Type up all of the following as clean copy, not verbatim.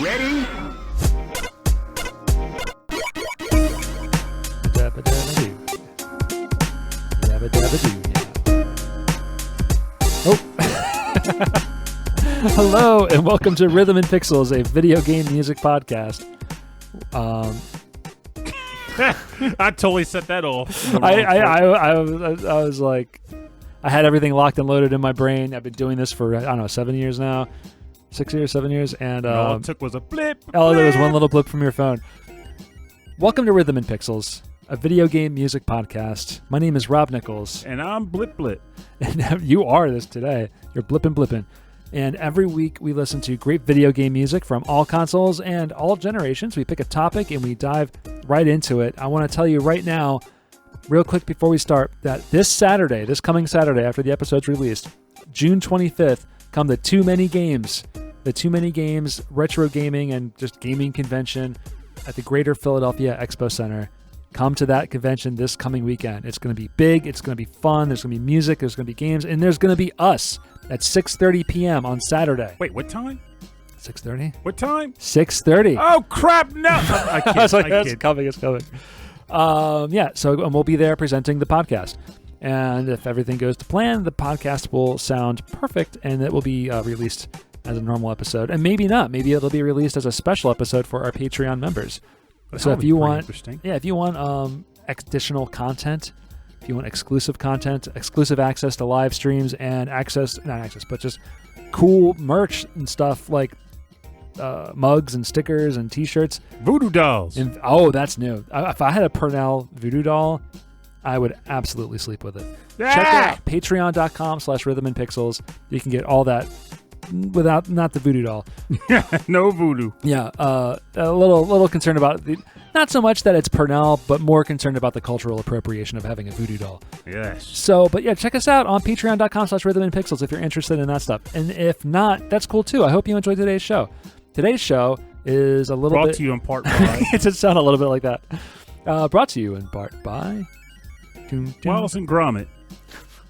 Ready? Oh. Hello and welcome to Rhythm and Pixels, a video game music podcast. I totally set that off. I was like, I had everything locked and loaded in my brain. I've been doing this for, I don't know, 7 years now. 6 years, 7 years. And all it took was a blip. Oh, there was one little blip from your phone. Welcome to Rhythm and Pixels, a video game music podcast. My name is Rob Nichols. And I'm Blip Blip. And you are this today. You're blipping. And every week we listen to great video game music from all consoles and all generations. We pick a topic and we dive right into it. I want to tell you right now, real quick before we start, that this coming Saturday after the episode's released, June 25th, come the Too Many Games. The Too Many Games retro gaming and just gaming convention at the Greater Philadelphia Expo Center. Come to that convention this coming weekend. It's going to be big. It's going to be fun. There's going to be music. There's going to be games. And there's going to be us at 6:30 p.m. on Saturday. Wait, what time? 6:30? What time? 6:30. Oh, crap. No. I kid. I was like, it's coming. It's coming. So we'll be there presenting the podcast. And if everything goes to plan, the podcast will sound perfect and it will be released as a normal episode. And maybe not. Maybe it'll be released as a special episode for our Patreon members. So if you want additional content, if you want exclusive content, exclusive access to live streams and just cool merch and stuff like mugs and stickers and t-shirts. Voodoo dolls. That's new. If I had a Purnell voodoo doll, I would absolutely sleep with it. Yeah! Check it out. Patreon.com/rhythmandpixels. You can get all that without, not the voodoo doll. No voodoo. Yeah. A little concerned about not so much that it's Purnell, but more concerned about the cultural appropriation of having a voodoo doll. Yes. So, but yeah, check us out on patreon.com/rhythmandpixels if you're interested in that stuff. And if not, that's cool too. I hope you enjoyed today's show. Today's show is a little brought to you in part by it did sound a little bit like that. Brought to you in part by Wallace and Gromit.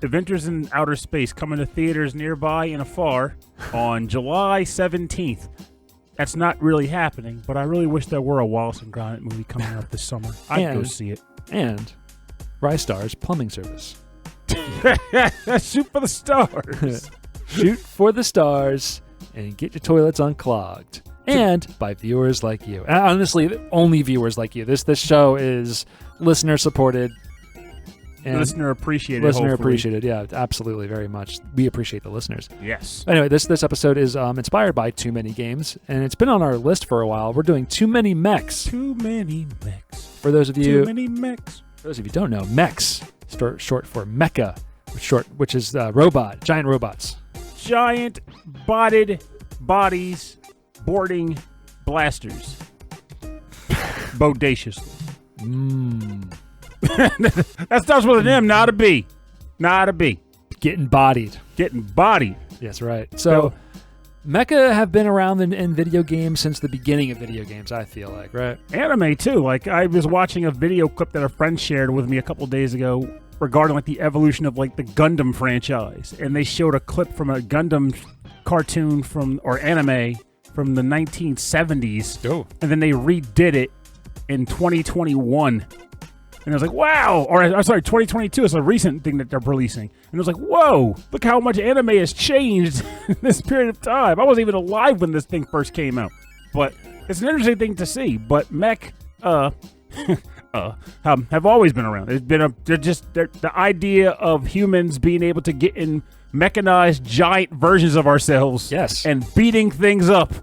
Adventures in Outer Space coming to theaters nearby and afar on July 17th. That's not really happening, but I really wish there were a Wallace and Gromit movie coming out this summer. I'd go see it. And Rystar's Plumbing Service. Shoot for the stars. Shoot for the stars and get your toilets unclogged. And by viewers like you. And honestly, only viewers like you. This show is listener supported. And listener appreciated. Listener appreciated, yeah, absolutely, very much. We appreciate the listeners. Yes. Anyway, this episode is inspired by Too Many Games, and it's been on our list for a while. We're doing Too Many Mechs. Too Many Mechs. For those of you, Too Many Mechs. For those of you who don't know, Mechs, short for Mecha, which is giant robots. Giant bodied bodies boarding blasters. Bodaciously. That starts with an M, not a B. Not a B. Getting bodied. That's right. So, Mecha have been around in video games since the beginning of video games, I feel like, right? Anime, too. Like, I was watching a video clip that a friend shared with me a couple days ago regarding, like, the evolution of, like, the Gundam franchise. And they showed a clip from a Gundam cartoon or anime from the 1970s. Oh. And then they redid it in 2021. And I was like, wow. Or, I'm sorry, 2022 is a recent thing that they're releasing. And I was like, whoa, look how much anime has changed in this period of time. I wasn't even alive when this thing first came out. But it's an interesting thing to see. But mech have always been around. The idea of humans being able to get in mechanized giant versions of ourselves. Yes. And beating things up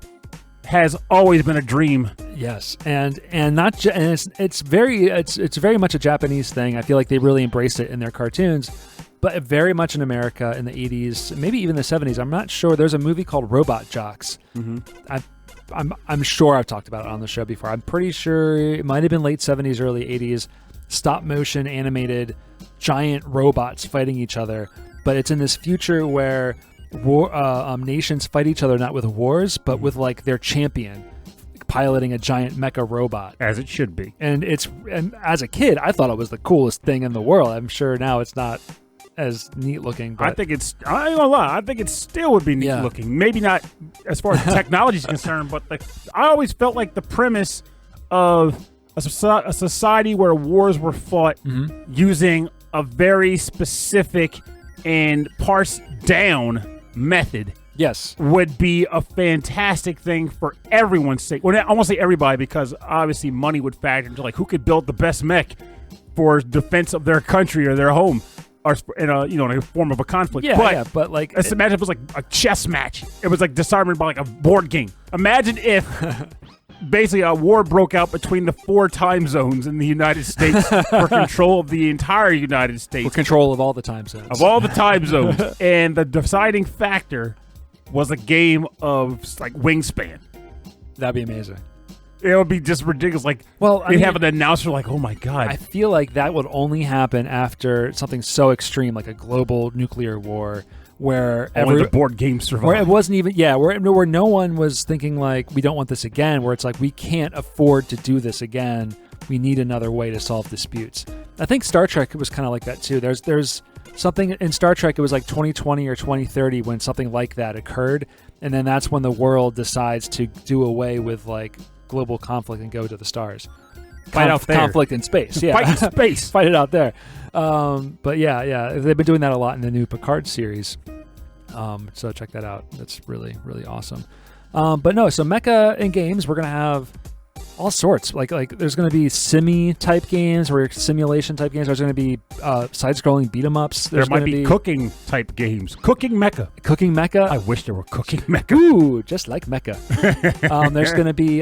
has always been a dream. Yes, and it's very much a Japanese thing. I feel like they really embraced it in their cartoons, but very much in America in the 80s, maybe even the 70s. I'm not sure. There's a movie called Robot Jocks. Mm-hmm. I'm sure I've talked about it on the show before. I'm pretty sure it might have been late 70s, early 80s. Stop motion animated giant robots fighting each other, but it's in this future where nations fight each other not with wars, but with like their champion piloting a giant mecha robot, as it should be. And as a kid, I thought it was the coolest thing in the world. I'm sure now it's not as neat looking. But I think I ain't gonna lie, I think it still would be neat looking. Maybe not as far as technology is concerned, but I always felt like the premise of a society where wars were fought using a very specific and parsed down method. Yes, would be a fantastic thing for everyone's sake. Well, I won't say everybody, because obviously money would factor into like who could build the best mech for defense of their country or their home, or in a form of a conflict. But like, let's imagine if it was like a chess match. It was like disarmed by like a board game. Imagine if basically a war broke out between the 4 time zones in the United States for control of the entire United States, for control of all the time zones, and the deciding factor was a game of like Wingspan. That'd be amazing. It would be just ridiculous. Like, you'd have an announcer like, "Oh my god!" I feel like that would only happen after something so extreme, like a global nuclear war, where the board games survived. Where it wasn't even, where no one was thinking like, we don't want this again. Where it's like, we can't afford to do this again. We need another way to solve disputes. I think Star Trek was kind of like that too. There's something in Star Trek, it was like 2020 or 2030 when something like that occurred, and then that's when the world decides to do away with like global conflict and go to the stars. Fight out there. Conflict in space. Yeah. Fight in space. Fight it out there. But yeah, they've been doing that a lot in the new Picard series. So check that out. That's really, really awesome. But no, so Mecha in games, we're going to have all sorts. Like there's going to be type games, or simulation type games. There's going to be side-scrolling beat-em-ups. There might be cooking type games. Cooking Mecha. I wish there were cooking Mecha. Ooh, just like Mecha. There's going to be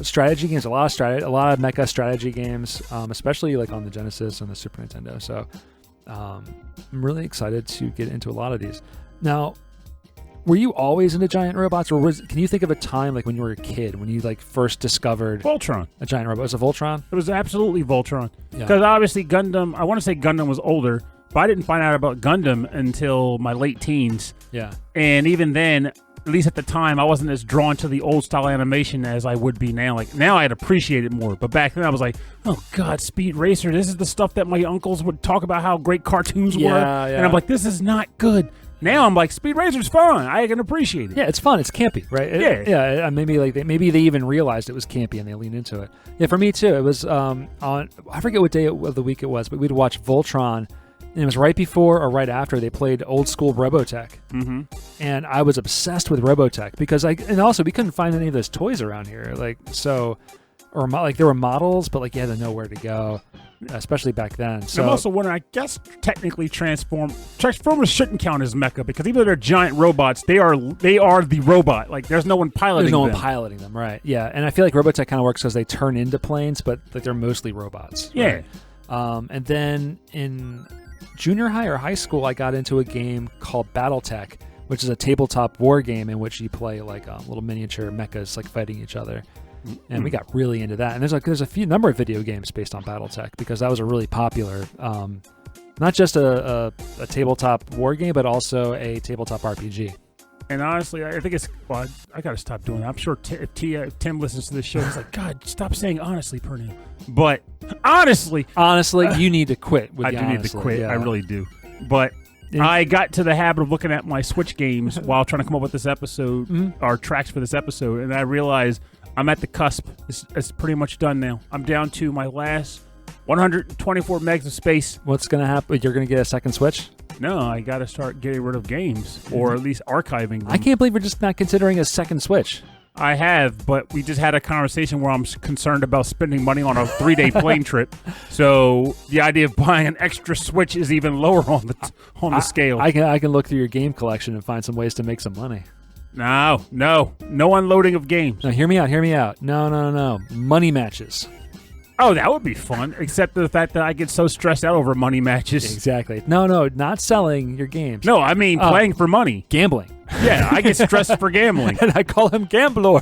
strategy games. A lot of Mecha strategy games, especially like on the Genesis and the Super Nintendo. So I'm really excited to get into a lot of these. Now, were you always into giant robots, or can you think of a time like when you were a kid when you like first discovered Voltron? A giant robot. Was it Voltron? It was absolutely Voltron. Because obviously Gundam, I want to say Gundam was older, but I didn't find out about Gundam until my late teens. Yeah. And even then, at least at the time, I wasn't as drawn to the old style animation as I would be now. Like now I'd appreciate it more. But back then I was like, oh God, Speed Racer, this is the stuff that my uncles would talk about how great cartoons were. Yeah. And I'm like, this is not good. Now I'm like, Speed Racer's fun. I can appreciate it. Yeah, it's fun. It's campy, right? Maybe they even realized it was campy and they leaned into it. Yeah, for me too. It was on, I forget what day of the week it was, but we'd watch Voltron, and it was right before or right after they played old school Robotech. Mm-hmm. And I was obsessed with Robotech because and also we couldn't find any of those toys around here. There were models, but like you had to know where to go, especially back then. So I'm also wondering, I guess technically Transformers shouldn't count as mecha, because even though they're giant robots, they are the robot. Like there's no one piloting them. There's no one piloting them, right? Yeah, and I feel like Robotech kind of works because they turn into planes, but like they're mostly robots. Yeah. Right? And then in junior high or high school, I got into a game called Battletech, which is a tabletop war game in which you play like little miniature mechas like fighting each other. And we got really into that. And there's a number of video games based on Battletech, because that was a really popular, not just a tabletop war game, but also a tabletop RPG. And honestly, I think I got to stop doing that. I'm sure if Tim listens to this show, he's like, God, stop saying honestly, Pernell. But honestly, you need to quit. I do need to quit. Yeah. I really do. But I got to the habit of looking at my Switch games while trying to come up with this episode, or tracks for this episode, and I realized I'm at the cusp. It's pretty much done now. I'm down to my last 124 megs of space. What's going to happen? You're going to get a second Switch? No, I got to start getting rid of games, or at least archiving them. I can't believe you're just not considering a second Switch. I have, but we just had a conversation where I'm concerned about spending money on a 3-day plane trip. So the idea of buying an extra Switch is even lower on the scale. I can look through your game collection and find some ways to make some money. No unloading of games. No, hear me out. No. Money matches. Oh, that would be fun, except for the fact that I get so stressed out over money matches. Exactly. No, not selling your games. No, I mean playing for money. Gambling. Yeah, I get stressed for gambling. And I call him Gambler.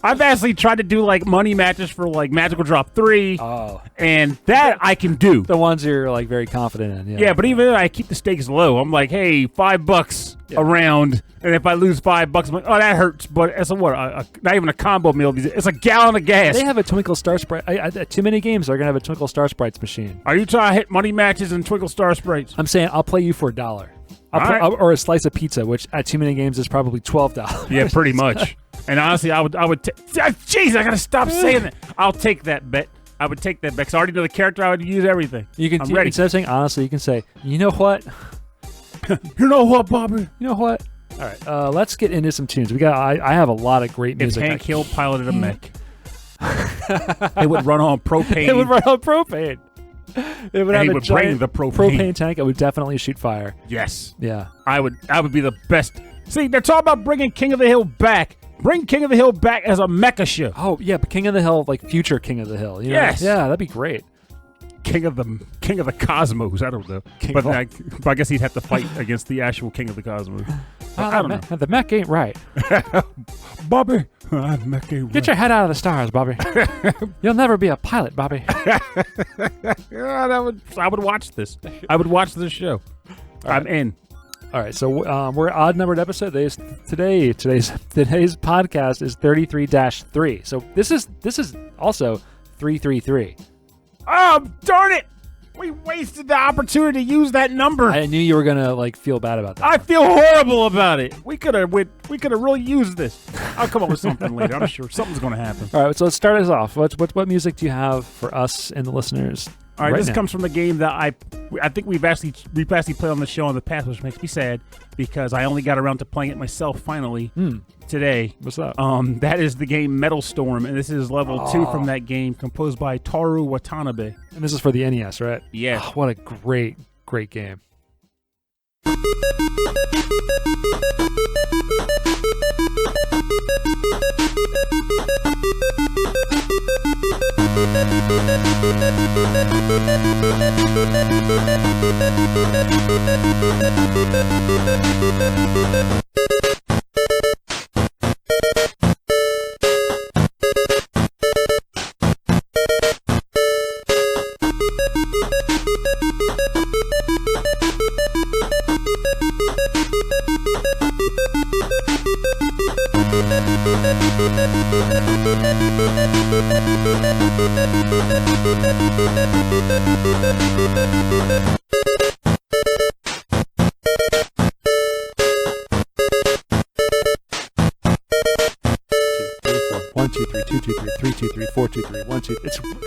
I've actually tried to do like money matches for like Magical Drop 3. Oh. And that I can do. The ones you're like very confident in. Yeah, but even then I keep the stakes low. I'm like, hey, $5 a round. And if I lose $5, I'm like, oh, that hurts. But it's not even a combo meal. It's a gallon of gas. They have a Twinkle Star Sprite. Too many games are going to have a Twinkle Star Sprites machine. Are you trying to hit money matches and Twinkle Star Sprites? I'm saying I'll play you for $1. Or a slice of pizza, which at too many games is probably $12. Yeah, pretty much. And honestly, I would. Jeez, I gotta stop saying that. I'll take that bet. I would take that bet because I already know the character. I would use everything. I'm ready. Instead of saying honestly, you can say, you know what? You know what, Bobby? You know what? All right, let's get into some tunes. I have a lot of great music. If Hank Hill piloted a mech, it would run on propane. It would run on propane. It would have a giant bring the propane tank. It would definitely shoot fire. Yes. Yeah. I would be the best. See, they're talking about bringing King of the Hill back. Bring King of the Hill back as a mecha show. Oh yeah, but King of the Hill, like future King of the Hill. You know? Yes. Yeah, that'd be great. King of the Cosmos. I don't know. But I guess he'd have to fight against the actual King of the Cosmos. I don't know. The mech ain't right. Bobby, mech ain't right. Get your head out of the stars, Bobby. You'll never be a pilot, Bobby. I would watch this. I would watch this show. I'm in. All right, so we're an odd-numbered episode. Today's podcast is 33-3. So this is also 333. Oh, darn it! We wasted the opportunity to use that number. I knew you were gonna like feel bad about that. I feel horrible about it. We could have really used this. I'll come up with something later. I'm sure something's gonna happen. All right, so let's start us off. What music do you have for us and the listeners? All right, this now comes from the game that I think we've actually played on the show in the past, which makes me sad because I only got around to playing it myself finally today. What's that? That is the game Metal Storm, and this is level 2 from that game, composed by Taro Watanabe. And this is for the NES, right? Yeah. Oh, what a great game.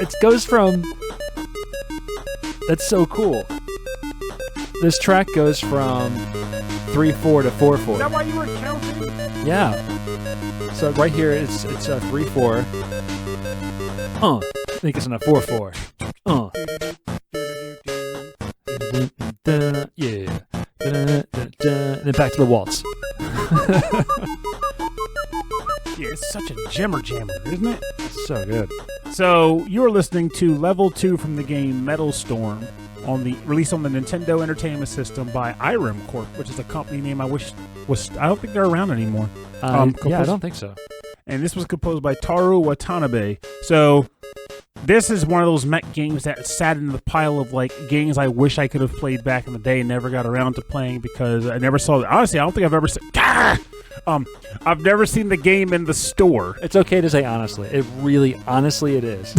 It goes from. That's so cool. This track goes from 3/4 to 4/4. Is that why you were counting? Yeah. So right here it's a 3/4. I think it's in a 4/4. Yeah. Then back to the waltz. Yeah, it's such a jammer, isn't it? It's so good. So you're listening to level 2 from the game Metal Storm, released on the Nintendo Entertainment System by Irem Corp, which is a company name I don't think they're around anymore. I don't think so. And this was composed by Taro Watanabe. So this is one of those mech games that sat in the pile of like games I wish I could have played back in the day and never got around to playing because I never saw it. Honestly, I don't think I've ever seen. I've never seen the game in the store. It's okay to say honestly. Honestly, it is.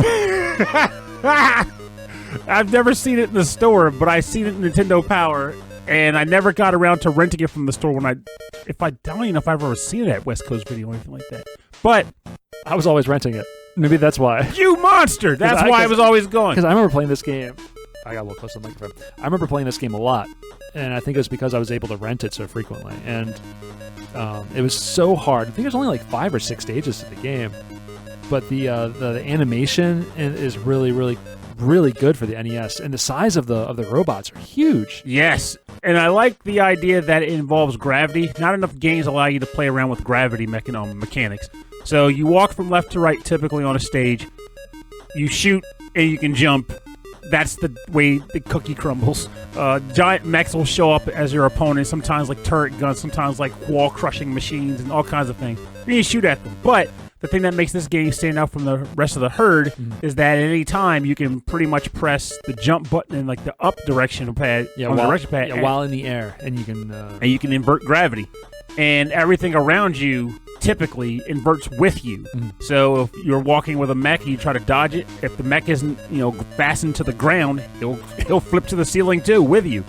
I've never seen it in the store, but I've seen it in Nintendo Power, and I never got around to renting it from the store I don't even know if I've ever seen it at West Coast Video or anything like that. But I was always renting it. Maybe that's why. You monster! That's why I was always going. Because I remember playing this game. I got a little close to the microphone. I remember playing this game a lot, and I think it was because I was able to rent it so frequently. And it was so hard. I think there's only like 5 or 6 stages to the game, but the animation is really, really, really good for the NES, and the size of the robots are huge. Yes, and I like the idea that it involves gravity. Not enough games allow you to play around with gravity mechanics. So you walk from left to right typically on a stage. You shoot and you can jump. that's the way the cookie crumbles. Giant mechs will show up as your opponent, sometimes like turret guns, sometimes like wall-crushing machines and all kinds of things. And you shoot at them. But the thing that makes this game stand out from the rest of the herd is that at any time you can pretty much press the jump button in like the up direction pad on the direction pad while in the air, and you can invert gravity, and everything around you typically inverts with you. So if you're walking with a mech and you try to dodge it, if the mech isn't fastened to the ground, he'll flip to the ceiling too with you.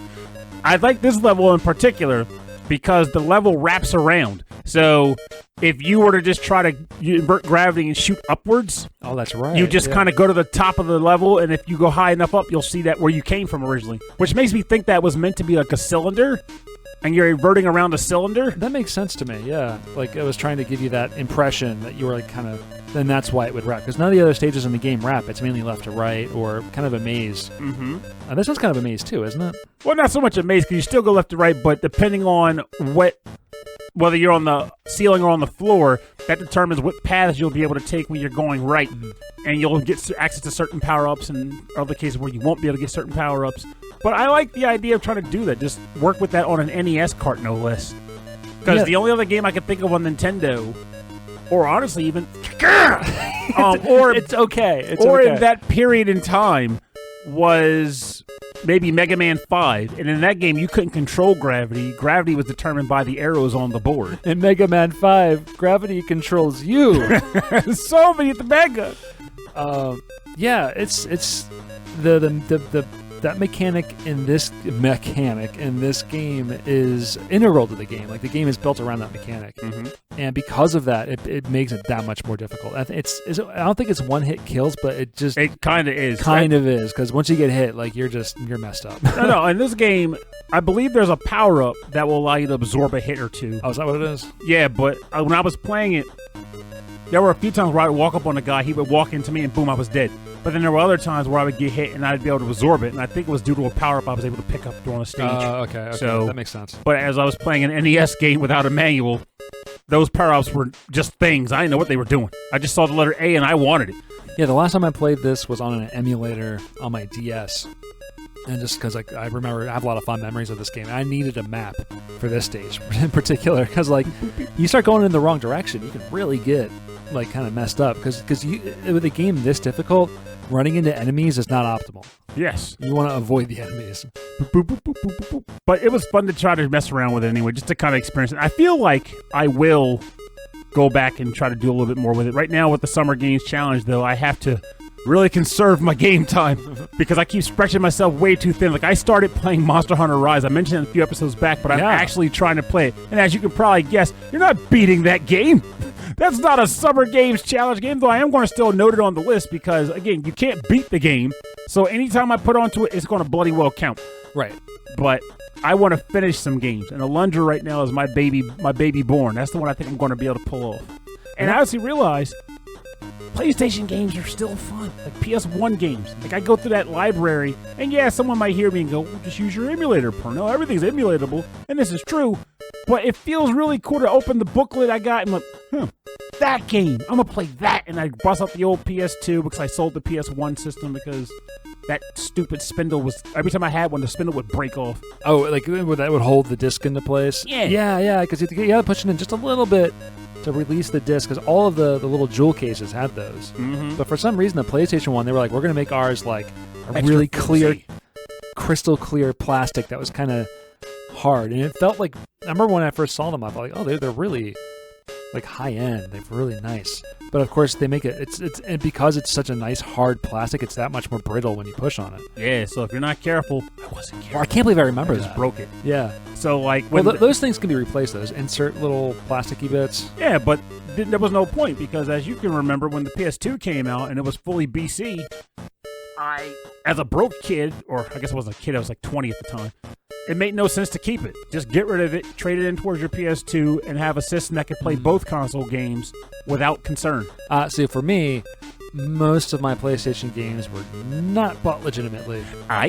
I like this level in particular because the level wraps around. So if you were to just try to invert gravity and shoot upwards, oh, that's right. You just kind of go to the top of the level, and if you go high enough up, you'll see that where you came from originally, which makes me think that was meant to be like a cylinder, and you're inverting around a cylinder. That makes sense to me, yeah. Like, I was trying to give you that impression that you were like kind of, then that's why it would wrap. Because none of the other stages in the game wrap. It's mainly left to right or kind of a maze. Mm-hmm. This one's kind of a maze too, isn't it? Well, not so much a maze, because you still go left to right, but depending on whether you're on the ceiling or on the floor, that determines what paths you'll be able to take when you're going right. And you'll get access to certain power-ups, and other cases where you won't be able to get certain power-ups. But I like the idea of trying to do that. Just work with that on an NES cart, no less. Because the only other game I could think of on Nintendo, or honestly even... it's okay. In that period in time was maybe Mega Man 5. And in that game, you couldn't control gravity. Gravity was determined by the arrows on the board. In Mega Man 5, gravity controls you. So many at the Mega. Yeah, it's that mechanic in this game is integral to the game. Like, the game is built around that mechanic, and because of that, it makes it that much more difficult. I don't think it's one-hit kills, but it kind of is. Kind of is, because once you get hit, like, you're messed up. No. In this game, I believe there's a power-up that will allow you to absorb a hit or two. Oh, is that what it is? Yeah, but when I was playing it, there were a few times where I would walk up on a guy, he would walk into me, and boom, I was dead. But then there were other times where I would get hit, and I'd be able to absorb it, and I think it was due to a power-up I was able to pick up during a stage. Okay, so that makes sense. But as I was playing an NES game without a manual, those power-ups were just things. I didn't know what they were doing. I just saw the letter A, and I wanted it. Yeah, the last time I played this was on an emulator on my DS. And just because I remember, I have a lot of fond memories of this game. I needed a map for this stage in particular, because you start going in the wrong direction, you can really get kind of messed up. Because with a game this difficult, running into enemies is not optimal. Yes. You want to avoid the enemies. But it was fun to try to mess around with it anyway, just to kind of experience it. I feel like I will go back and try to do a little bit more with it. Right now with the Summer Games Challenge, though, I have to really conserve my game time because I keep stretching myself way too thin. Like, I started playing Monster Hunter Rise. I mentioned it a few episodes back, but I'm actually trying to play it. And as you can probably guess, you're not beating that game. That's not a Summer Games Challenge game, though I am going to still note it on the list because, again, you can't beat the game. So anytime I put onto it, it's going to bloody well count. Right. But I want to finish some games. And Alundra right now is my baby born. That's the one I think I'm going to be able to pull off. And I honestly realize PlayStation games are still fun. Like PS1 games. Like, I go through that library, and yeah, someone might hear me and go, well, just use your emulator, Pernell. Everything's emulatable. And this is true. But it feels really cool to open the booklet I got and like, that game. I'm going to play that. And I bust out the old PS2 because I sold the PS1 system because that stupid spindle was, every time I had one, the spindle would break off. Oh, like that would hold the disc into place? Yeah. Yeah, because you got to push it in just a little bit to release the disc, because all of the little jewel cases had those. Mm-hmm. But for some reason, the PlayStation one, they were like, we're going to make ours like a really clear, crystal clear plastic that was kind of hard. And it felt like, I remember when I first saw them, I thought, like, oh, they're really like high end. They're really nice. But of course, they make it, and because it's such a nice hard plastic, it's that much more brittle when you push on it. Yeah, so if you're not careful, I wasn't careful. Well, I can't believe I remember that. I just broke it. Yeah. So, like, when those things can be replaced, those insert little plasticky bits. Yeah, but there was no point, because as you can remember, when the PS2 came out and it was fully BC, I, as a broke kid, or I guess I wasn't a kid, I was like 20 at the time, it made no sense to keep it. Just get rid of it, trade it in towards your PS2, and have a system that could play both console games without concern. See, for me, most of my PlayStation games were not bought legitimately.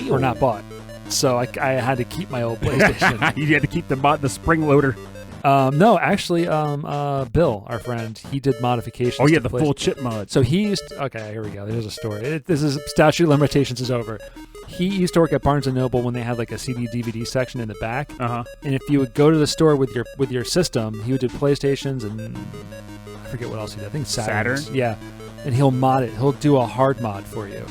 Or not bought. So I had to keep my old PlayStation. You had to keep the spring loader. No, actually, Bill, our friend, he did modifications. Oh yeah, to the play- full chip mod. So he used okay, here we go. There's a story. This is statute of limitations is over. He used to work at Barnes & Noble when they had like a CD DVD section in the back. Uh-huh. And if you would go to the store with your system, he would do PlayStations and I forget what else he did. I think Saturn. Yeah. And he'll mod it. He'll do a hard mod for you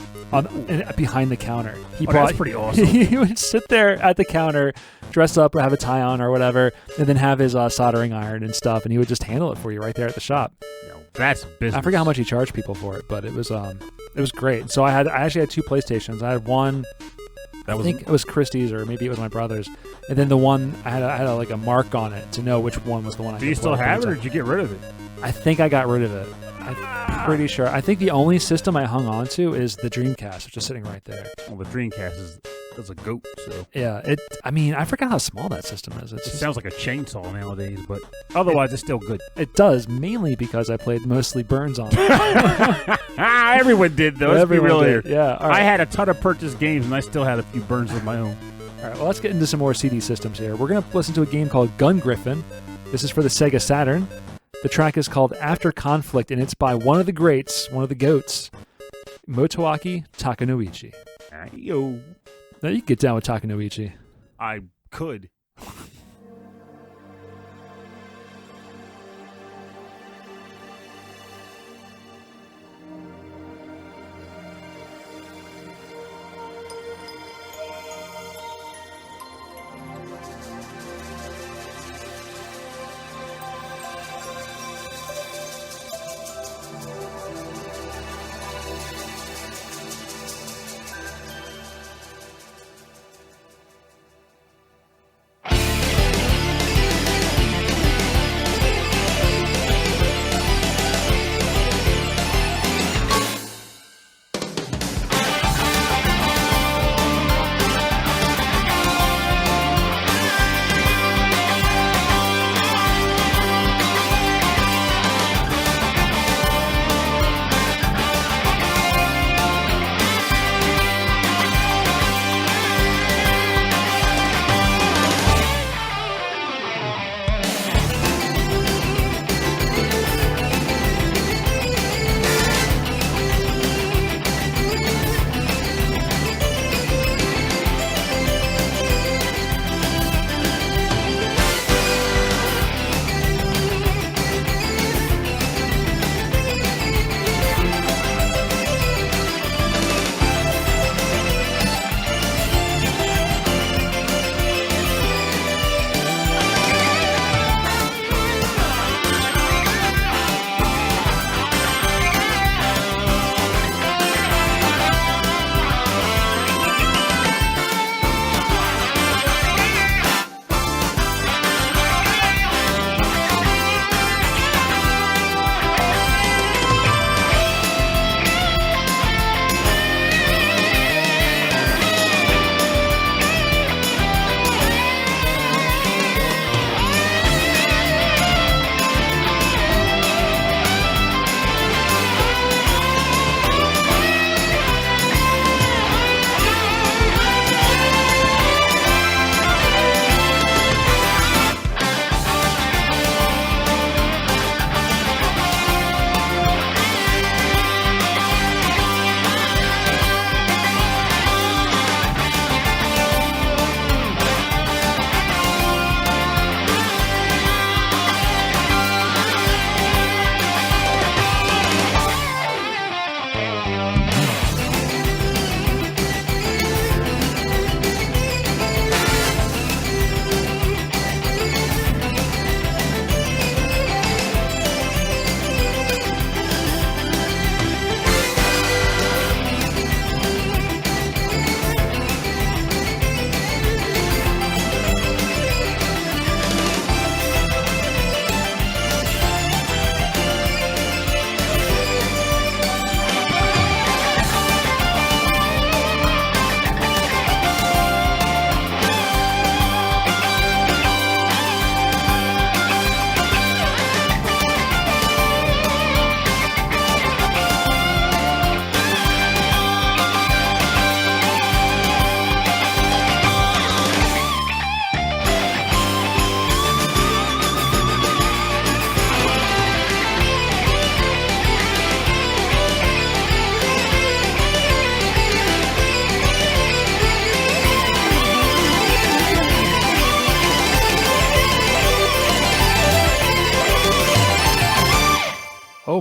behind the counter. That's pretty awesome. He would sit there at the counter, dress up or have a tie on or whatever, and then have his soldering iron and stuff, and he would just handle it for you right there at the shop. That's business. I forget how much he charged people for it, but it was great. So I actually had 2 PlayStations. I had one. I think it was Christie's or maybe it was my brother's, and then the one I had like a mark on it to know which one was the one. I Do you still have it, or did you get rid of it? I think I got rid of it. I'm pretty sure. I think the only system I hung on to is the Dreamcast, which is sitting right there. Well, the Dreamcast is a goat. So yeah, I forgot how small that system is. It sounds like a chainsaw nowadays, but otherwise it's still good. It does, mainly because I played mostly Burns on it. Everyone did, though. Let's be real here. Yeah, all right. I had a ton of purchased games, and I still had a few Burns of my own. All right, well, let's get into some more CD systems here. We're going to listen to a game called GunGriffon. This is for the Sega Saturn. The track is called After Conflict, and it's by one of the greats, one of the goats, Motoaki Takenouchi. Yo. Now you can get down with Takenouchi. I could.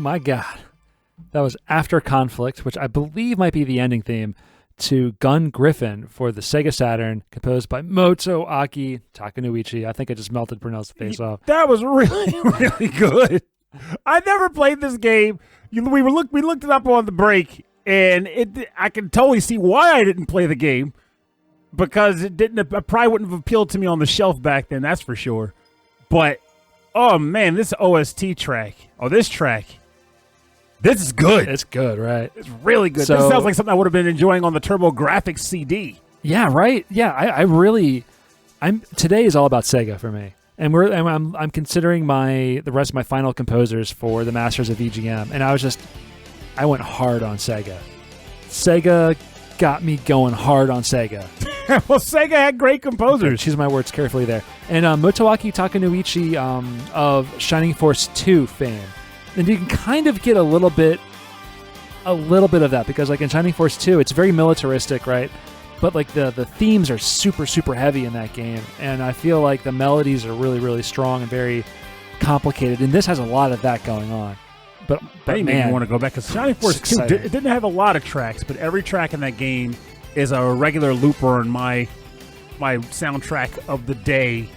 my God. That was After Conflict, which I believe might be the ending theme to GunGriffon for the Sega Saturn, composed by Motoaki Takenouchi. I think I just melted Brunel's face off. That was really, really good. I never played this game. We looked it up on the break, and I can totally see why I didn't play the game, because it probably wouldn't have appealed to me on the shelf back then, that's for sure. But, oh man, this OST track, this track, this is good. It's good, right? It's really good. So, this sounds like something I would have been enjoying on the TurboGrafx CD. Yeah, right. Yeah, today is all about Sega for me, and I'm considering the rest of my final composers for the Masters of EGM, and I went hard on Sega. Sega got me going hard on Sega. Well, Sega had great composers. Choose my words carefully there. And Motoaki Takenouchi of Shining Force 2 fame. And you can kind of get a little bit of that, because like in Shining Force 2, it's very militaristic, right? But like the themes are super, super heavy in that game. And I feel like the melodies are really, really strong and very complicated. And this has a lot of that going on. But man, man, you want to go back, because Shining Force 2 it didn't have a lot of tracks, but every track in that game is a regular looper in my soundtrack of the day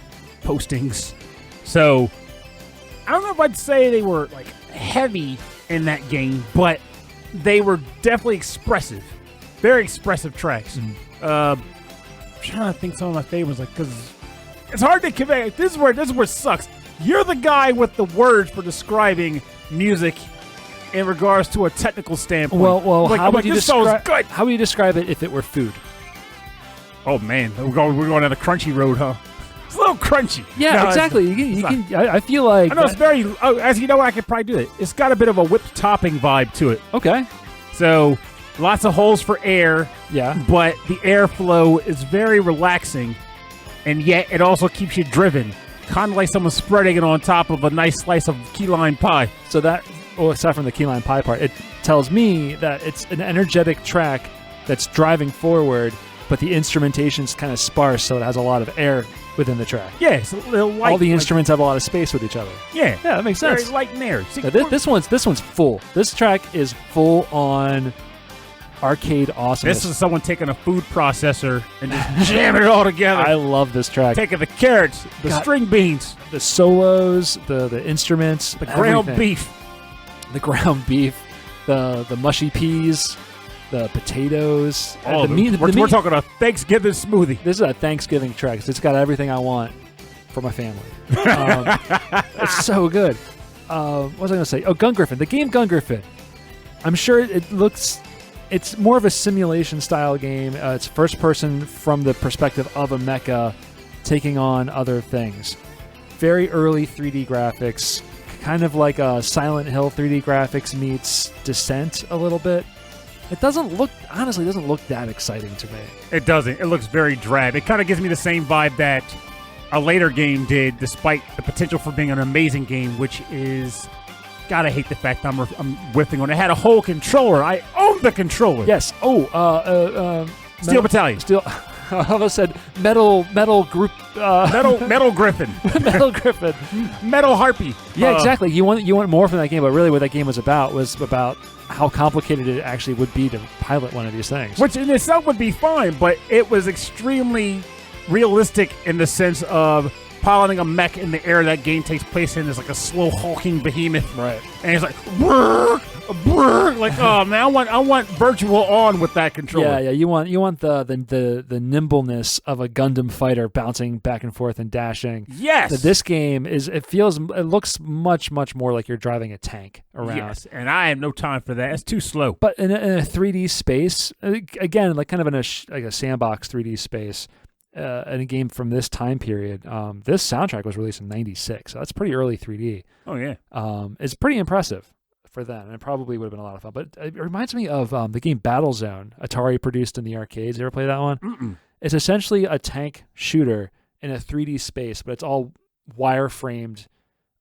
postings. So I don't know if I'd say they were like heavy in that game, but they were definitely expressive, very expressive tracks. I'm trying to think some of my favorites, like, because it's hard to convey. This is where it sucks. You're the guy with the words for describing music in regards to a technical standpoint. Well, how would you describe it if it were food? Oh man, we're going down the crunchy road, huh? It's a little crunchy. Yeah, exactly. You can. I feel like I know it's very. As you know, I could probably do it. It's got a bit of a whipped topping vibe to it. Okay. So lots of holes for air. Yeah. But the airflow is very relaxing, and yet it also keeps you driven. Kind of like someone spreading it on top of a nice slice of key lime pie. So that, aside from the key lime pie part, it tells me that it's an energetic track that's driving forward, but the instrumentation's kind of sparse, so it has a lot of air within the track. Yeah, it's a little light. All the instruments have a lot of space with each other. Yeah, that makes sense. Very light and air. See, this one's full. This track is full on arcade awesomeness. This is someone taking a food processor and just jamming it all together. I love this track. Taking the carrots, the string beans, the solos, the instruments, the ground beef, the mushy peas, the potatoes, the meat. We're talking a Thanksgiving smoothie. This is a Thanksgiving track. It's got everything I want for my family. It's so good. What was I going to say? Oh, GunGriffon. The game GunGriffon. I'm sure it's more of a simulation style game. It's first person from the perspective of a mecha taking on other things. Very early 3D graphics, kind of like a Silent Hill 3D graphics meets Descent a little bit. It doesn't look that exciting to me. It doesn't. It looks very drab. It kind of gives me the same vibe that a later game did, despite the potential for being an amazing game, which is... Gotta hate the fact I'm whiffing on it. It had a whole controller. I owned the controller. Yes. Steel Battalion. I almost said metal group. Metal Griffin. Metal Griffin. Metal Harpy. Yeah, exactly. You want more from that game, but really what that game was about how complicated it actually would be to pilot one of these things. Which in itself would be fine, but it was extremely realistic in the sense of piloting a mech in the air that game takes place in is like a slow hulking behemoth, right? And it's like, brrr, brrr, like, oh man, I want virtual on with that controller. Yeah. You want the nimbleness of a Gundam fighter bouncing back and forth and dashing. Yes. This game it looks much more like you're driving a tank around. Yes, and I have no time for that. It's too slow. But in a 3D space, again, like kind of in a sandbox 3D space. In a game from this time period, this soundtrack was released in '96, so that's pretty early 3D. Oh yeah, it's pretty impressive for then, and it probably would have been a lot of fun. But it reminds me of the game Battlezone, Atari produced in the arcades. You ever play that one? Mm-mm. It's essentially a tank shooter in a 3D space, but it's all wire-framed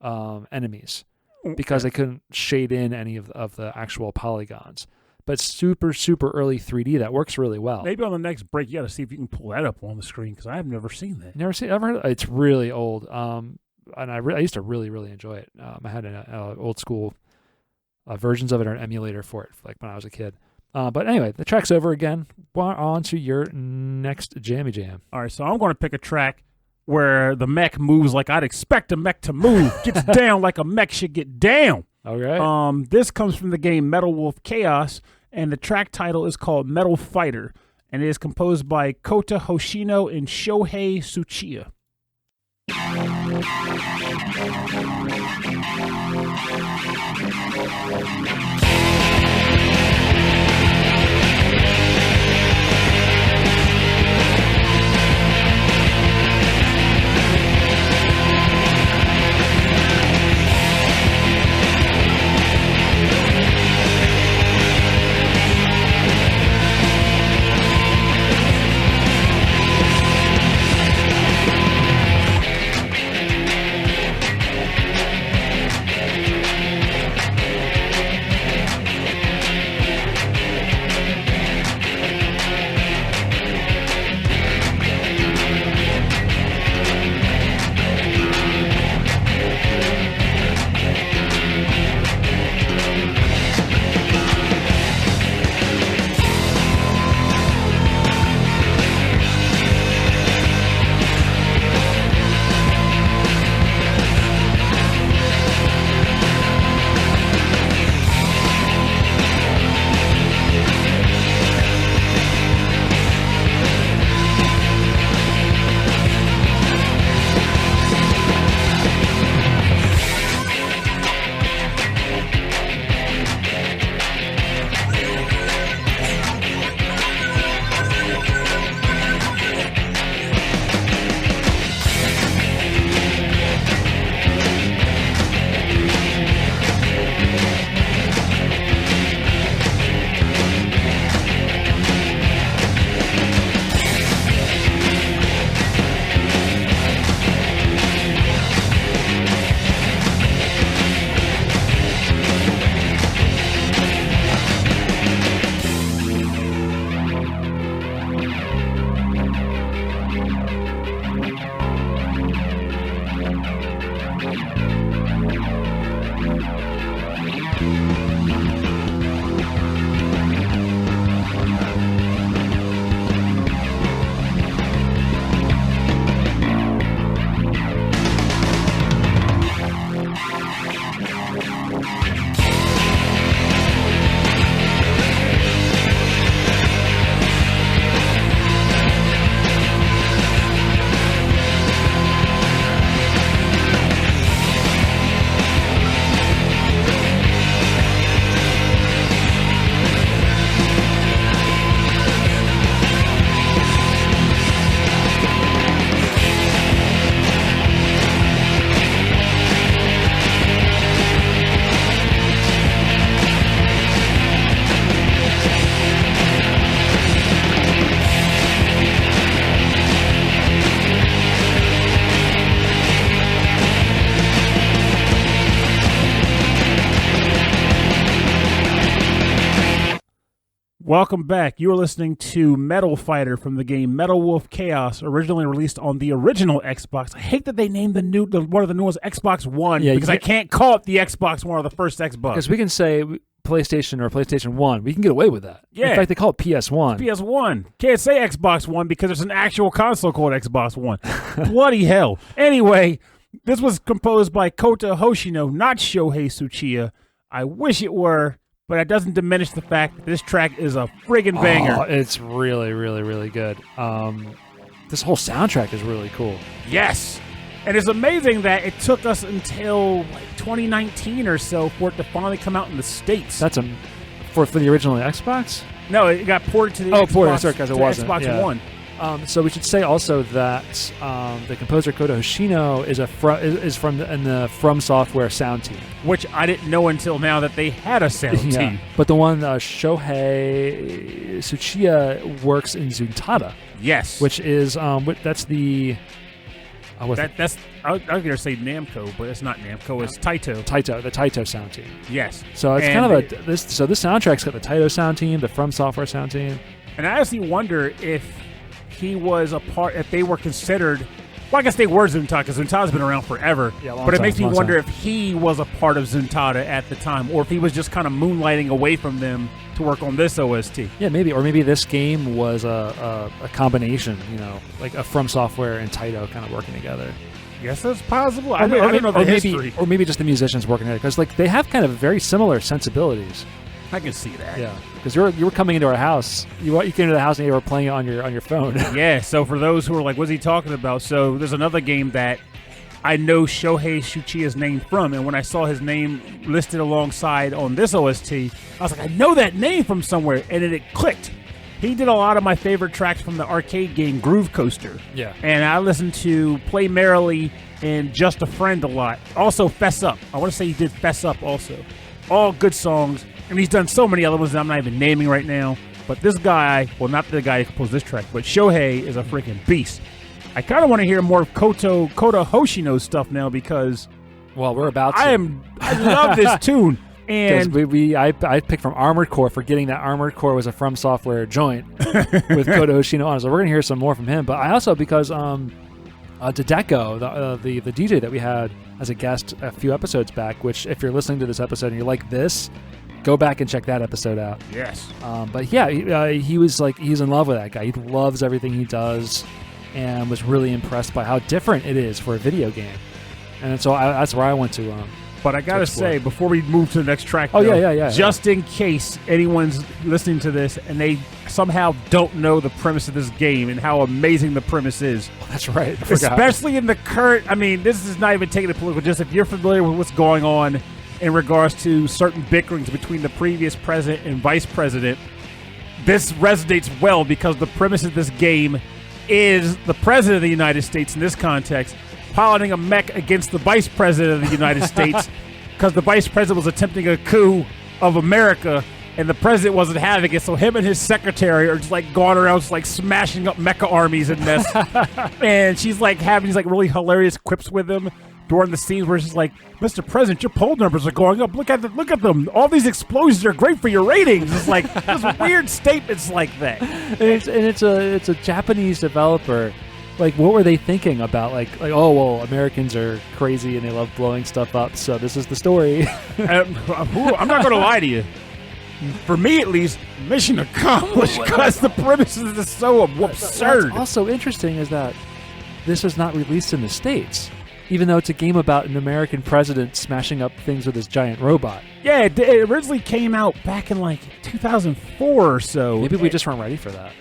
enemies because they couldn't shade in any of the actual polygons. But super early 3D that works really well. Maybe on the next break, you got to see if you can pull that up on the screen because I have never seen that. Ever heard of it? It's really old. And I used to really enjoy it. I had an old school versions of it or an emulator for it, like when I was a kid. But anyway, the track's over again. On to your next Jammy Jam. All right, so I'm going to pick a track where the mech moves like I'd expect a mech to move. Gets down like a mech should get down. Okay. This comes from the game Metal Wolf Chaos, and the track title is called Metal Fighter, and it is composed by Kota Hoshino and Shohei Tsuchiya. Welcome back. You are listening to Metal Fighter from the game Metal Wolf Chaos, originally released on the original Xbox. I hate that they named one of the newest Xbox One, because I can't call it the Xbox One or the first Xbox. Because we can say PlayStation or PlayStation 1. We can get away with that. Yeah. In fact, they call it PS1. It's PS1. Can't say Xbox One because there's an actual console called Xbox One. Bloody hell. Anyway, this was composed by Kota Hoshino, not Shohei Tsuchiya. I wish it were, but that doesn't diminish the fact that this track is a friggin' banger. Oh, it's really, really, really good. This whole soundtrack is really cool. Yes. And it's amazing that it took us until 2019 or so for it to finally come out in the States. That's for the original Xbox? No, it got ported to the Xbox One. So we should say also that the composer Kota Hoshino is from the From Software sound team, which I didn't know until now that they had a sound team. But the one Shohei Tsuchiya works in Zuntata. Yes, which is that's the. I was going to say Namco, but it's not Namco. It's Taito. The Taito sound team. Yes. So it's kind of this soundtrack's got the Taito sound team, the From Software sound team, and I honestly wonder if he was a part, if they were considered Well, I guess they were Zuntata, because Zuntata's been around forever. Yeah, but it makes me wonder time. if he was a part of Zuntata at the time, or if he was just kind of moonlighting away from them to work on this OST. Yeah, maybe. Or maybe this game was a combination, like a From Software and Taito kind of working together. Yes, that's possible. I don't know the history. Or maybe just the musicians working together, because like they have kind of very similar sensibilities. I can see that. Yeah, because you were coming into our house. You came into the house and you were playing it on your phone. Yeah. So for those who are like, "What's he talking about?" So there's another game that I know Shohei Tsuchiya's name from, and when I saw his name listed alongside on this OST, I was like, I know that name from somewhere, and then it clicked. He did a lot of my favorite tracks from the arcade game Groovecoaster. Yeah. And I listened to Play Merrily and Just a Friend a lot. Also Fess Up. I want to say he did Fess Up also. All good songs. And he's done so many other ones that I'm not even naming right now. But this guy, well, not the guy who composed this track, but Shohei is a freaking beast. I kind of want to hear more of Kota Hoshino stuff now because... Well, we're about to. I love this tune. And I picked from Armored Core, forgetting that Armored Core was a From Software joint with Kota Hoshino on it. So we're going to hear some more from him. But I also, because Dodeko, the DJ that we had as a guest a few episodes back, which if you're listening to this episode and you're like this, go back and check that episode out. Yes. But yeah, he was like, he's in love with that guy. He loves everything he does and was really impressed by how different it is for a video game. And so that's where I went to. But I gotta say, before we move to the next track, just in case anyone's listening to this and they somehow don't know the premise of this game and how amazing the premise is. Oh, that's right. Especially in the current, this is not even taking it political, just if you're familiar with what's going on in regards to certain bickerings between the previous president and vice president, this resonates well because the premise of this game is the president of the United States in this context piloting a mech against the vice president of the United States because the vice president was attempting a coup of America and the president wasn't having it, so him and his secretary are just like going around just like smashing up mecha armies in this. And she's like having these like really hilarious quips with him during the scenes where she's like, Mr. President, your poll numbers are going up. Look at them. All these explosions are great for your ratings. It's like those weird statements like that. And it's a Japanese developer. Like, what were they thinking about? Like, oh, well, Americans are crazy and they love blowing stuff up, so this is the story. I'm not going to lie to you. For me, at least, mission accomplished because the premises is so absurd. What's also interesting is that this was not released in the States, even though it's a game about an American president smashing up things with his giant robot. Yeah, it originally came out back in like 2004 or so. Maybe we just weren't ready for that.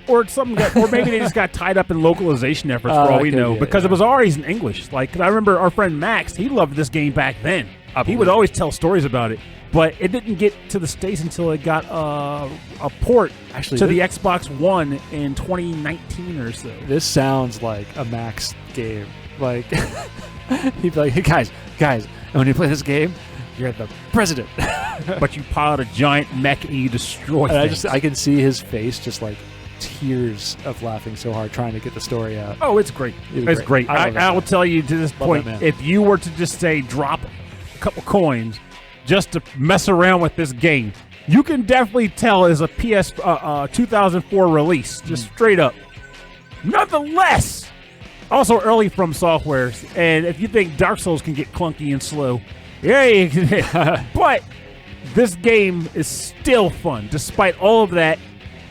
Or or maybe they just got tied up in localization efforts for all we know, because it was always in English. Like, 'cause I remember our friend Max, he loved this game back then. He would always tell stories about it, but it didn't get to the States until it got a port to the Xbox One in 2019 or so. This sounds like a Max game. Like, he'd be like, hey, guys, and when you play this game, you're the president. But you pilot a giant mech and you destroy things. I can see his face just like tears of laughing so hard trying to get the story out. Oh, it's great. It's great. I will tell you to this point, if you were to just say drop a couple coins just to mess around with this game, you can definitely tell it's a 2004 release, just straight up. Nonetheless, also early From Software, and if you think Dark Souls can get clunky and slow, yeah, but this game is still fun. Despite all of that,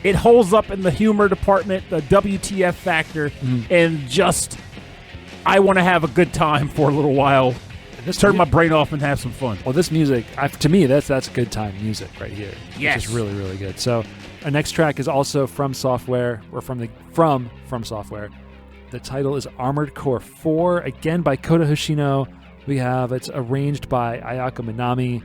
it holds up in the humor department, the WTF factor, and just, I want to have a good time for a little while. Turn my brain off and have some fun. Well, this music, to me, that's good time music right here. Yes. Which is really, really good. So our next track is also From Software, or from Software. The title is Armored Core 4, again by Kota Hoshino. It's arranged by Ayako Minami.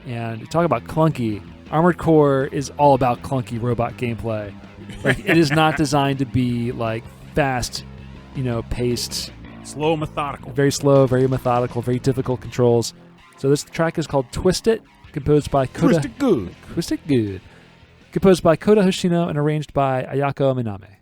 And talk about clunky. Armored Core is all about clunky robot gameplay. Like, it is not designed to be like fast, paced. Slow, methodical. Very slow, very methodical, very difficult controls. So this track is called Twist It, composed by Kota. Twist It Good. Twist It Good. Composed by Kota Hoshino and arranged by Ayako Minami.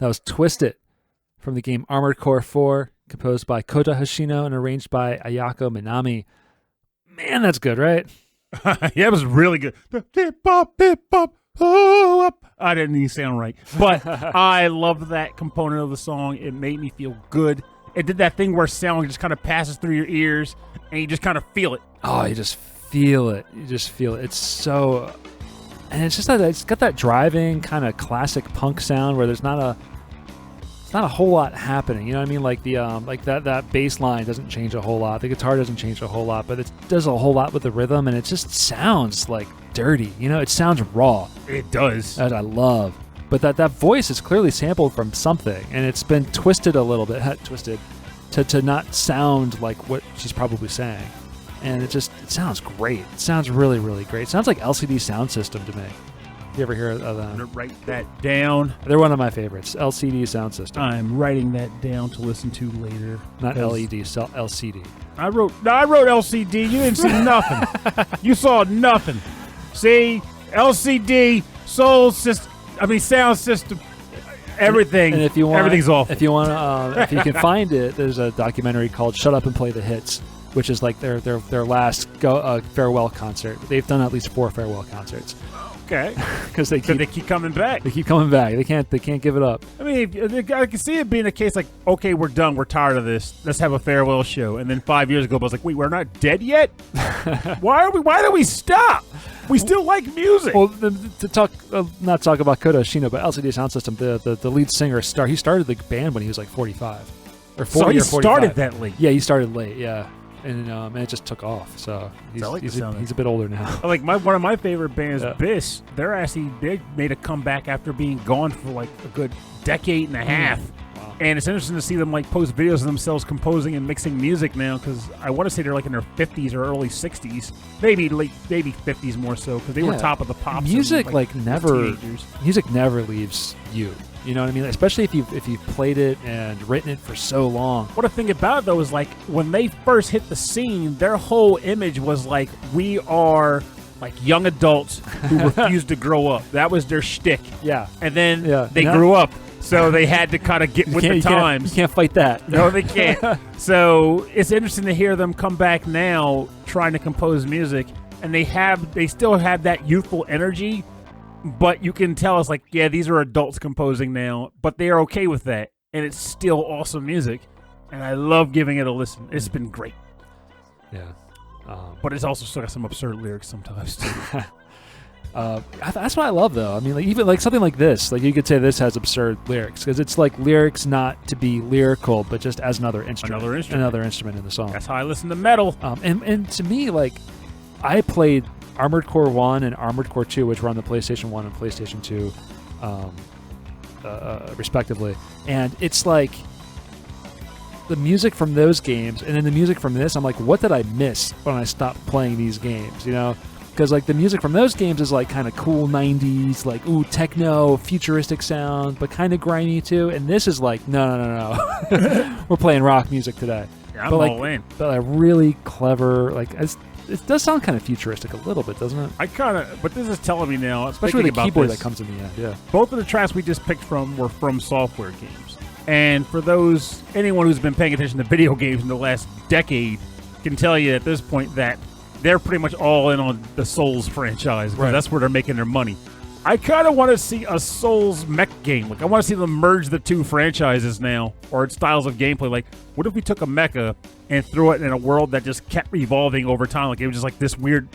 That was Twist It from the game Armored Core 4, composed by Kota Hoshino and arranged by Ayako Minami. Man, that's good, right? Yeah, it was really good. Bip, bop, oh, up. I didn't even sound right. But I loved that component of the song. It made me feel good. It did that thing where sound just kind of passes through your ears, and you just kind of feel it. Oh, you just feel it. You just feel it. It's so... And it's just that it's got that driving kind of classic punk sound where there's not a whole lot happening. You know what I mean? Like the like that bass line doesn't change a whole lot. The guitar doesn't change a whole lot, but it does a whole lot with the rhythm, and it just sounds like dirty. You know, it sounds raw. It does. That I love. But that voice is clearly sampled from something, and it's been twisted a little bit, twisted to not sound like what she's probably saying. And it sounds great. It sounds really, really great. It sounds like LCD Sound System to me. You ever hear of them? I'm going to write that down. They're one of my favorites. LCD Sound System. I'm writing that down to listen to later. Not LED, LCD. I wrote LCD. You didn't see nothing. You saw nothing. See? LCD, sound system, everything. And if you want, everything's awful. If you want to, if you can find it, there's a documentary called "Shut Up and Play the Hits," which is like their last farewell concert. They've done at least 4 farewell concerts. Okay, because they keep coming back. They keep coming back. They can't give it up. I mean, I can see it being a case like, okay, we're done. We're tired of this. Let's have a farewell show. And then 5 years ago, I was like, wait, we're not dead yet. Why do we stop? We still like music. Well, not talk about Kota Hoshino, but LCD Sound System. The lead singer he started the band when he was like 45 or 40 so he or 45. Started that late. Yeah, he started late. Yeah. And it just took off. So he's a bit older now. Like one of my favorite bands, Biss. They made a comeback after being gone for like a good decade and a half. Wow. And it's interesting to see them like post videos of themselves composing and mixing music now, because I want to say they're like in their 50s or early 60s, maybe 50s more so, because they were top of the pops. Music music never leaves you. You know what I mean? Especially if you've played it and written it for so long. What a thing about it, though, is like when they first hit the scene, their whole image was like, we are like young adults who refuse to grow up. That was their shtick. Yeah. And then they grew up, so they had to kind of get with the times. You can't fight that. No, they can't. So it's interesting to hear them come back now trying to compose music, and they still have that youthful energy. But you can tell it's like, yeah, these are adults composing now, but they are okay with that, and it's still awesome music, and I love giving it a listen. It's been great. Yeah. But it's also still got some absurd lyrics sometimes, too. That's what I love, though. I mean, like even like something like this, like you could say this has absurd lyrics, because it's like lyrics not to be lyrical, but just as another instrument in the song. That's how I listen to metal. And to me, like, I played Armored Core 1 and Armored Core 2, which were on the PlayStation 1 and PlayStation 2, respectively. And it's like the music from those games and then the music from this, I'm like, what did I miss when I stopped playing these games, you know? Because like the music from those games is like kind of cool 90s, like, ooh, techno, futuristic sound, but kind of grimy too. And this is like, no. We're playing rock music today. Yeah, I'm all in. But like really clever, like it does sound kind of futuristic a little bit, doesn't it? But this is telling me now, especially with the keyboard that comes in the end. Yeah. Both of the tracks we just picked from were from software games, and for anyone who's been paying attention to video games in the last decade can tell you at this point that they're pretty much all in on the Souls franchise, because that's where they're making their money. I kind of want to see a Souls mech game. Like, I want to see them merge the two franchises now, or styles of gameplay. Like, what if we took a mecha and threw it in a world that just kept evolving over time? Like, it was just like this weird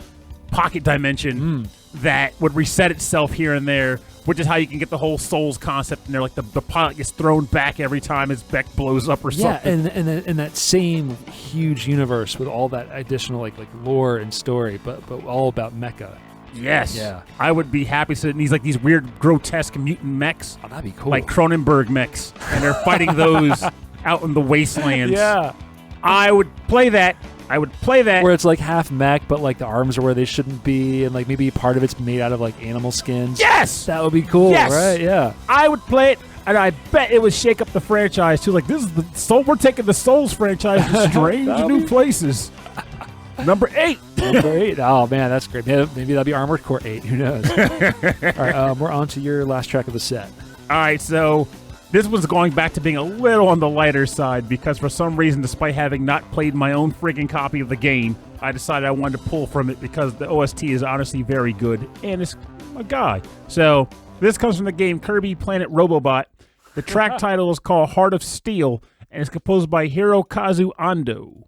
pocket dimension that would reset itself here and there, which is how you can get the whole Souls concept in there. Like, the pilot gets thrown back every time his mech blows up or something. Yeah, and in that same huge universe with all that additional like lore and story, but all about mecha. Yes. Yeah. I would be happy seeing these weird, grotesque mutant mechs. Oh, that'd be cool. Like Cronenberg mechs. And they're fighting those out in the wastelands. Yeah. I would play that. Where it's like half mech, but like the arms are where they shouldn't be, and like maybe part of it's made out of like animal skins. Yes! That would be cool, right? Yeah. I would play it, and I bet it would shake up the franchise too. Like, this is we're taking the Souls franchise to strange new places. Number 8. Number 8. Oh, man, that's great. Maybe that'll be Armored Core 8. Who knows? All right, we're on to your last track of the set. All right, so This was going back to being a little on the lighter side because for some reason, despite having not played my own friggin' copy of the game, I decided I wanted to pull from it because the OST is honestly very good, and it's a guy. So this comes from the game Kirby Planet Robobot. The track title is called Heart of Steel, and it's composed by Hirokazu Ando.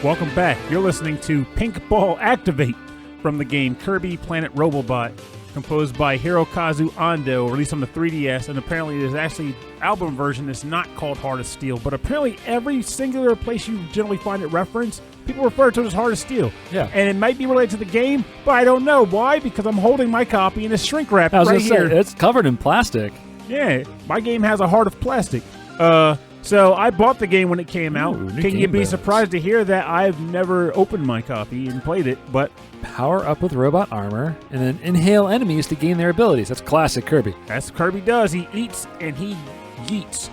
Welcome back. You're listening to Pink Ball Activate from the game Kirby Planet Robobot, composed by Hirokazu Ando, released on the 3DS, and apparently there's actually an album version that's not called Heart of Steel, but apparently every singular place you generally find it referenced, people refer to it as Heart of Steel. Yeah. And it might be related to the game, but I don't know. Why? Because I'm holding my copy in a shrink wrap right here. It's covered in plastic. Yeah, my game has a heart of plastic. So I bought the game when it came out. Can you be surprised to hear that I've never opened my copy and played it? But power up with robot armor and then inhale enemies to gain their abilities. That's classic Kirby. That's what Kirby does. He eats and he yeets.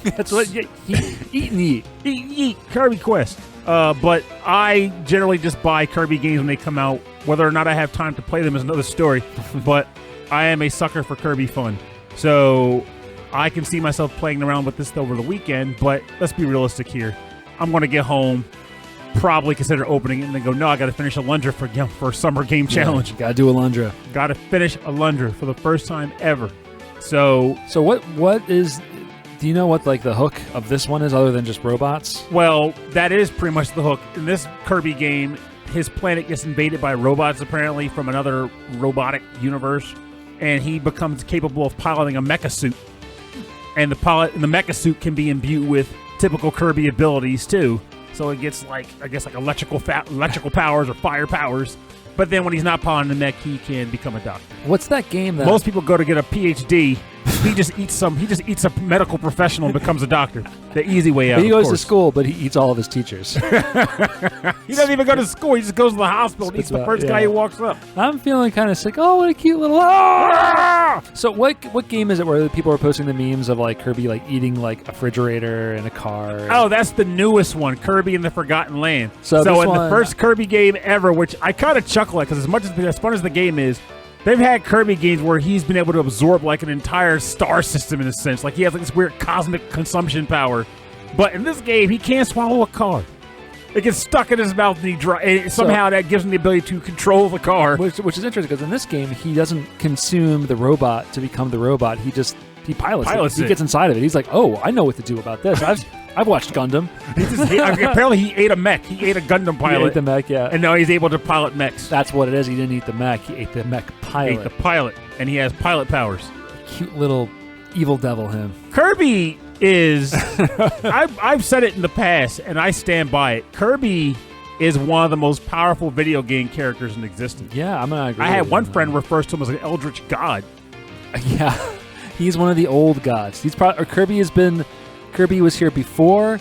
That's what he eat and eat. Eat. Kirby Quest. But I generally just buy Kirby games when they come out. Whether or not I have time to play them is another story. But I am a sucker for Kirby fun. So I can see myself playing around with this over the weekend, but let's be realistic here. I'm going to get home, probably consider opening it, and then go, no, I got to finish Alundra for Summer Game Challenge. Got to do Alundra. Got to finish Alundra for the first time ever. So what is... Do you know what like the hook of this one is other than just robots? Well, that is pretty much the hook. In this Kirby game, his planet gets invaded by robots, apparently, from another robotic universe, and he becomes capable of piloting a mecha suit. And the mecha suit can be imbued with typical Kirby abilities too. So it gets like electrical powers or fire powers. But then when he's not piloting the mech, he can become a doctor. What's that game that most people go to get a PhD, He just eats a medical professional and becomes a doctor. The easy way out. He goes to school, but he eats all of his teachers. He doesn't even go to school. He just goes to the hospital and eats the first guy who walks up. I'm feeling kind of sick. Oh, what a cute little... Ah! So what game is it where people are posting the memes of like Kirby like eating like a refrigerator and a car? Oh, that's the newest one, Kirby in the Forgotten Land. So in one, the first Kirby game ever, which I kind of chuckle at because as fun as the game is, they've had Kirby games where he's been able to absorb like an entire star system in a sense. Like he has like this weird cosmic consumption power. But in this game, he can't swallow a car. It gets stuck in his mouth and somehow that gives him the ability to control the car. Which is interesting because in this game, he doesn't consume the robot to become the robot. He pilots it. He gets inside of it. He's like, oh, I know what to do about this. I've watched Gundam. Apparently, he ate a mech. He ate a Gundam pilot. He ate the mech, yeah. And now he's able to pilot mechs. That's what it is. He didn't eat the mech. He ate the mech pilot. He ate the pilot, and he has pilot powers. Cute little evil devil, him. Kirby is... I've said it in the past, and I stand by it. Kirby is one of the most powerful video game characters in existence. Yeah, I'm going to agree. I had one friend refers to him as an eldritch god. Yeah, he's one of the old gods. Kirby was here before.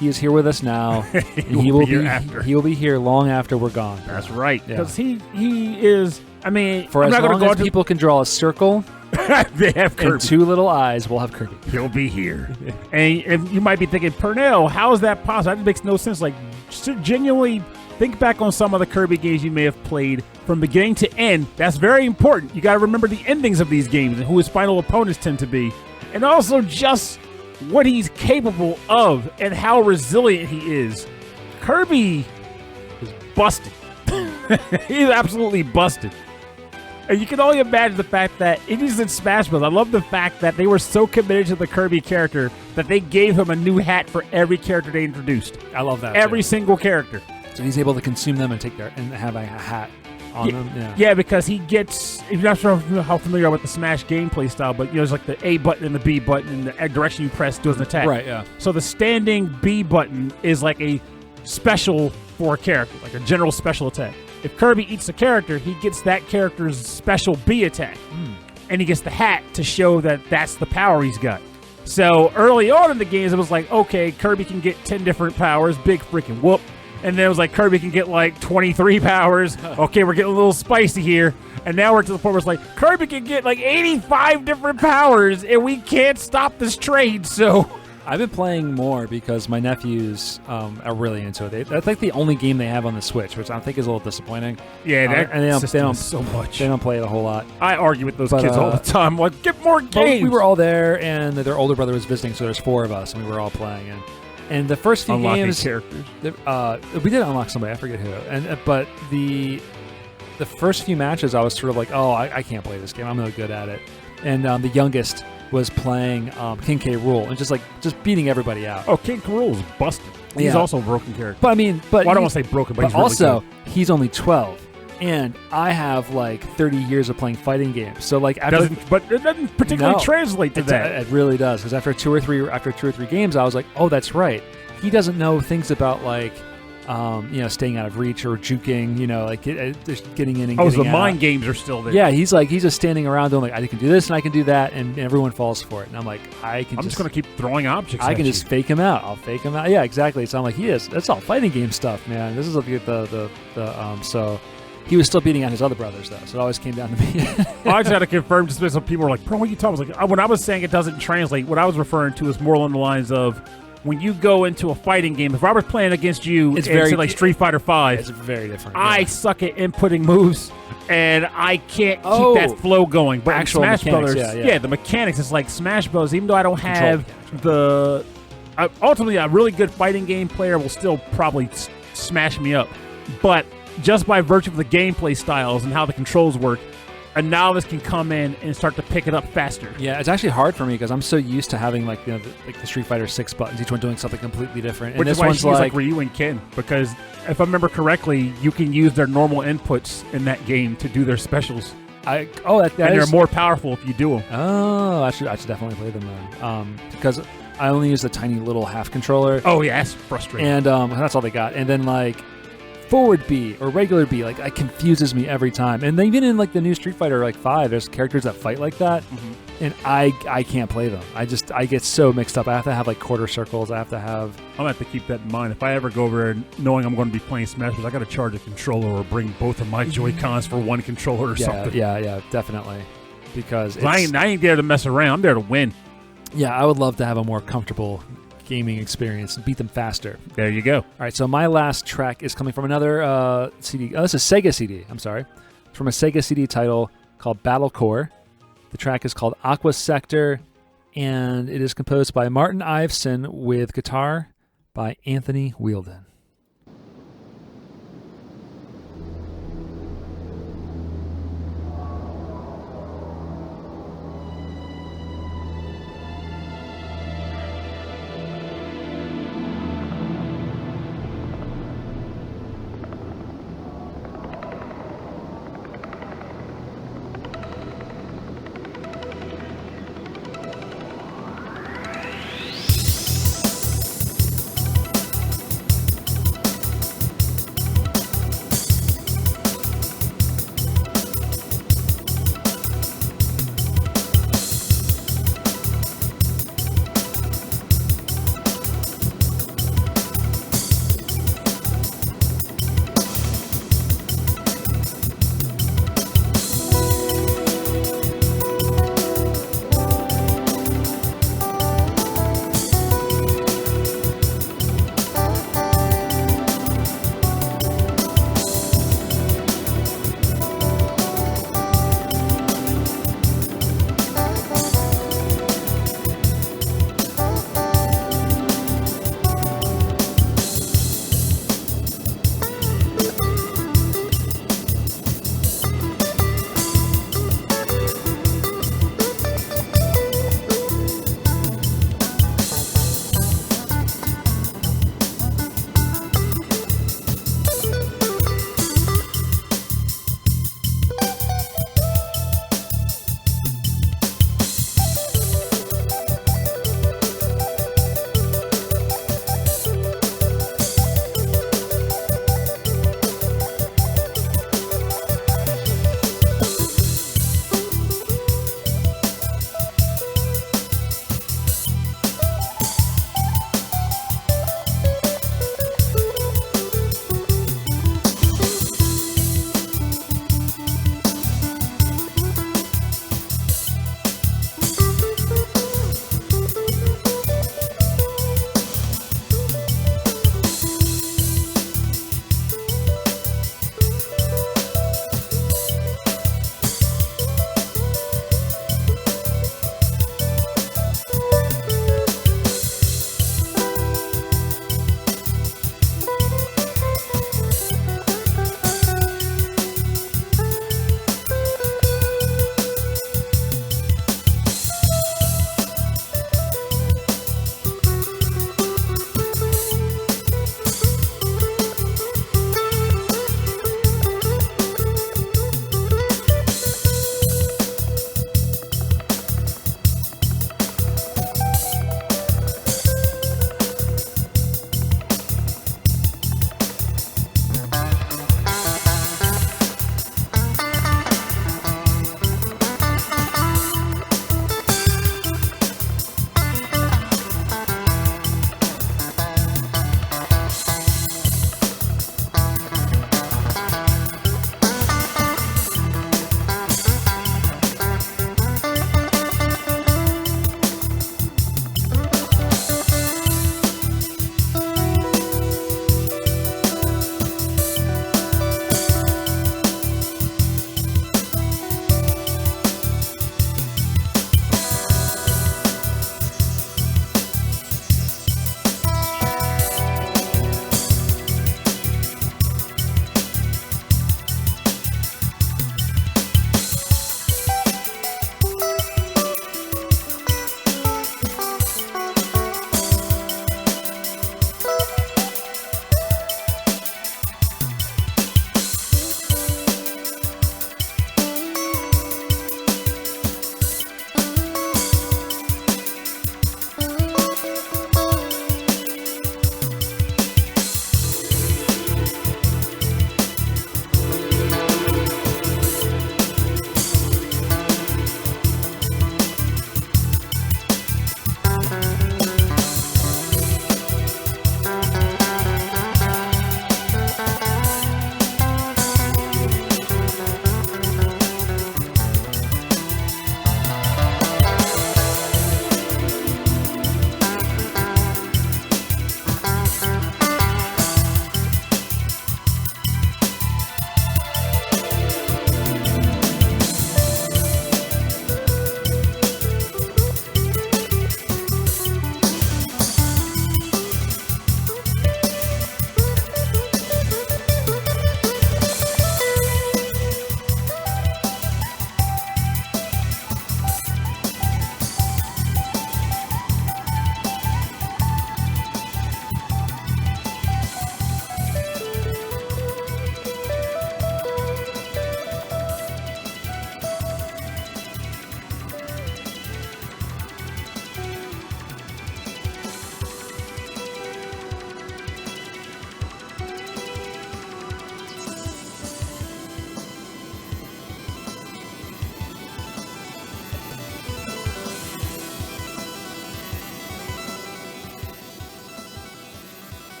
He is here with us now. He will be here after. He will be here long after we're gone. That's right. Because he is. I mean, for I'm as not long as people can draw a circle, they have Kirby. And two little eyes. We'll have Kirby. He'll be here. And you might be thinking, Pernell, how is that possible? That makes no sense. Like, genuinely think back on some of the Kirby games you may have played from beginning to end. That's very important. You got to remember the endings of these games and who his final opponents tend to be, and also just what he's capable of and how resilient he is. Kirby is busted. He's absolutely busted. And you can only imagine the fact that it is in Smash Bros. I love the fact that they were so committed to the Kirby character that they gave him a new hat for every character they introduced. I love that. Every single character. So he's able to consume them and have a hat on them. Yeah, because he gets. If you're not sure how familiar you are with the Smash gameplay style, but there's like the A button and the B button, and the direction you press does an attack. Right. Yeah. So the standing B button is like a special for a character, like a general special attack. If Kirby eats a character, he gets that character's special B attack. And he gets the hat to show that that's the power he's got. So early on in the games, it was like, okay, Kirby can get 10 different powers, big freaking whoop. And then it was like, Kirby can get like 23 powers. Okay, we're getting a little spicy here. And now we're to the point where it's like, Kirby can get like 85 different powers, and we can't stop this trade, so... I've been playing more because my nephews are really into it. That's like the only game they have on the Switch, which I think is a little disappointing. Yeah, and they don't so much. They don't play it a whole lot. I argue with those kids all the time. Like, get more games. We were all there, and their older brother was visiting, so there's 4 of us, and we were all playing. And the first few games, characters. We did unlock somebody. I forget who. But the first few matches, I was sort of like, oh, I can't play this game. I'm not good at it. And the youngest was playing King K. Rool and just beating everybody out. Oh, King K. Rool is busted. He's also a broken character. But I mean, I don't want to say broken, but he's really also good. He's only 12, and I have like 30 years of playing fighting games. So like, but it doesn't particularly translate to that. It really does, because after two or three games, I was like, oh, that's right. He doesn't know things about like. Staying out of reach or juking, just getting in and getting out. The mind games are still there. Yeah, he's just standing around doing like, I can do this and I can do that, and everyone falls for it. And I'm like, I'm just going to keep throwing objects. I can just fake him out. I'll fake him out. Yeah, exactly. So I'm like, that's all fighting game stuff, man. This is so he was still beating out his other brothers though, so it always came down to me. I just had to confirm, just because some people were like, bro, what are you talking about? I was like, when I was saying it doesn't translate, what I was referring to is more along the lines of, when you go into a fighting game, if I was playing against you, it's very like Street Fighter V. It's very different. I suck at inputting moves, and I can't keep that flow going. But in Smash Brothers, the mechanics is like Smash Bros. Even though I don't have ultimately a really good fighting game player will still probably smash me up. But just by virtue of the gameplay styles and how the controls work, a novice can come in and start to pick it up faster. Yeah, it's actually hard for me because I'm so used to having the Street Fighter 6 buttons, each one doing something completely different. Which is why she like Ryu and Ken, because if I remember correctly, you can use their normal inputs in that game to do their specials. They're more powerful if you do them. Oh, I should definitely play them then, because I only use the tiny little half controller. Oh yeah, that's frustrating. And that's all they got. And then forward B or regular B. Like, it confuses me every time. And even in like the new Street Fighter like 5, there's characters that fight like that, and I can't play them. I get so mixed up. I have to have like quarter circles. I have to have. I'm gonna have to keep that in mind. If I ever go over there knowing I'm going to be playing Smash Bros, I got to charge a controller or bring both of my Joy-Cons for one controller or something. Yeah, definitely. Because I ain't there to mess around. I'm there to win. Yeah, I would love to have a more comfortable gaming experience and beat them faster. There you go. All right, so my last track is coming from another CD. Oh, this is a Sega CD. I'm sorry. It's from a Sega CD title called Battlecorps. The track is called Aqua Sector, and it is composed by Martin Iveson with guitar by Anthony Wheeldon.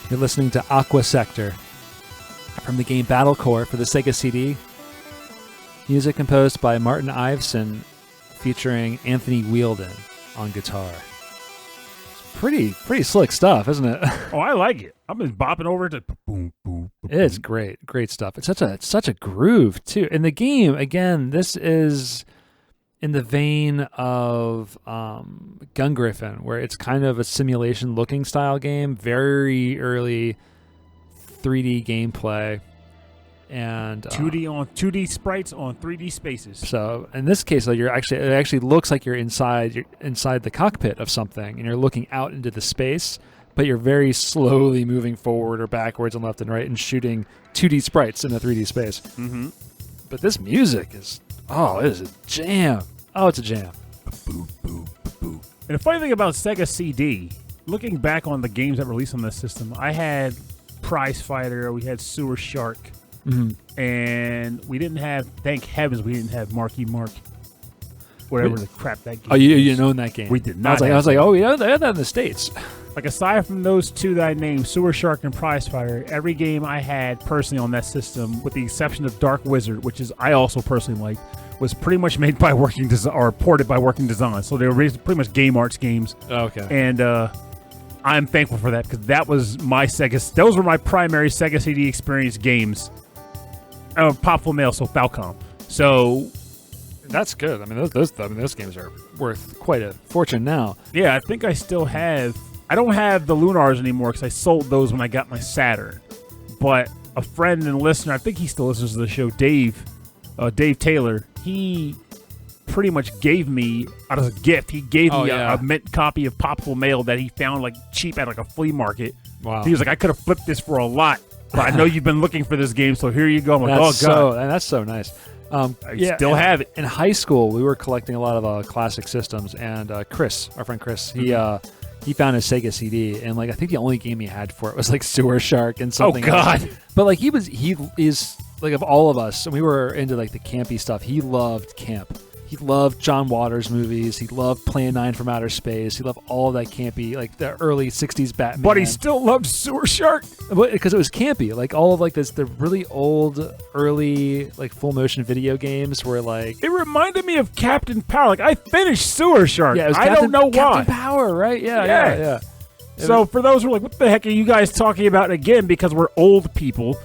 You're listening to Aqua Sector from the game Battlecorps for the Sega CD. Music composed by Martin Iveson, featuring Anthony Wheeldon on guitar. It's pretty slick stuff, isn't it? Oh, I like it. I've been bopping over to boom, boom, boom. It's great stuff. It's such a groove too. In the game, again, this is in the vein of GunGriffon, where it's kind of a simulation-looking style game, very early 3D gameplay, and 2D sprites on 3D spaces. So in this case, though, it actually looks like you're inside the cockpit of something, and you're looking out into the space, but you're very slowly moving forward or backwards and left and right and shooting 2D sprites in a 3D space. Mm-hmm. But this music is. Oh, it is a jam. Oh, it's a jam. And the funny thing about Sega CD, looking back on the games that were released on this system, I had Prize Fighter, we had Sewer Shark, and we didn't have, thank heavens, we didn't have Marky Mark. Whatever the crap that game Oh, you didn't own that game? We did not. I was like, oh, yeah, they had that in the States. Like, aside from those two that I named, Sewer Shark and Prize Fighter, every game I had personally on that system, with the exception of Dark Wizard, which is I also personally liked, was pretty much made by Working Design, or ported by Working Design. So they were pretty much Game Arts games. Oh, okay. And I'm thankful for that, because that was my Sega. Those were my primary Sega CD experience games. Popful Mail, so Falcom. So that's good. I mean, those games are worth quite a fortune now. Yeah, I think I still have. I don't have the Lunars anymore because I sold those when I got my Saturn. But a friend and listener, I think he still listens to the show, Dave Taylor, he pretty much gave me, as a gift, he gave me a mint copy of Popful Mail that he found like cheap at like a flea market. Wow. He was like, I could have flipped this for a lot, but I know you've been looking for this game, so here you go. I'm like, that's oh, God. And that's so nice. I still have it. In high school, we were collecting a lot of classic systems, and Chris, our friend Chris, he found his Sega CD, and like I think the only game he had for it was like Sewer Shark and something. Oh God! Else. But like he is like, of all of us, and we were into like the campy stuff. He loved camp. He loved John Waters movies. He loved Plan 9 from Outer Space. He loved all of that campy, like the early 60s Batman. But he still loved Sewer Shark. Because it was campy. Like all of like the really old, early like full motion video games were like... It reminded me of Captain Power. Like I finished Sewer Shark. Yeah, it was I don't know why. Captain Power, right? Yeah. So for those who are like, what the heck are you guys talking about again? Because we're old people.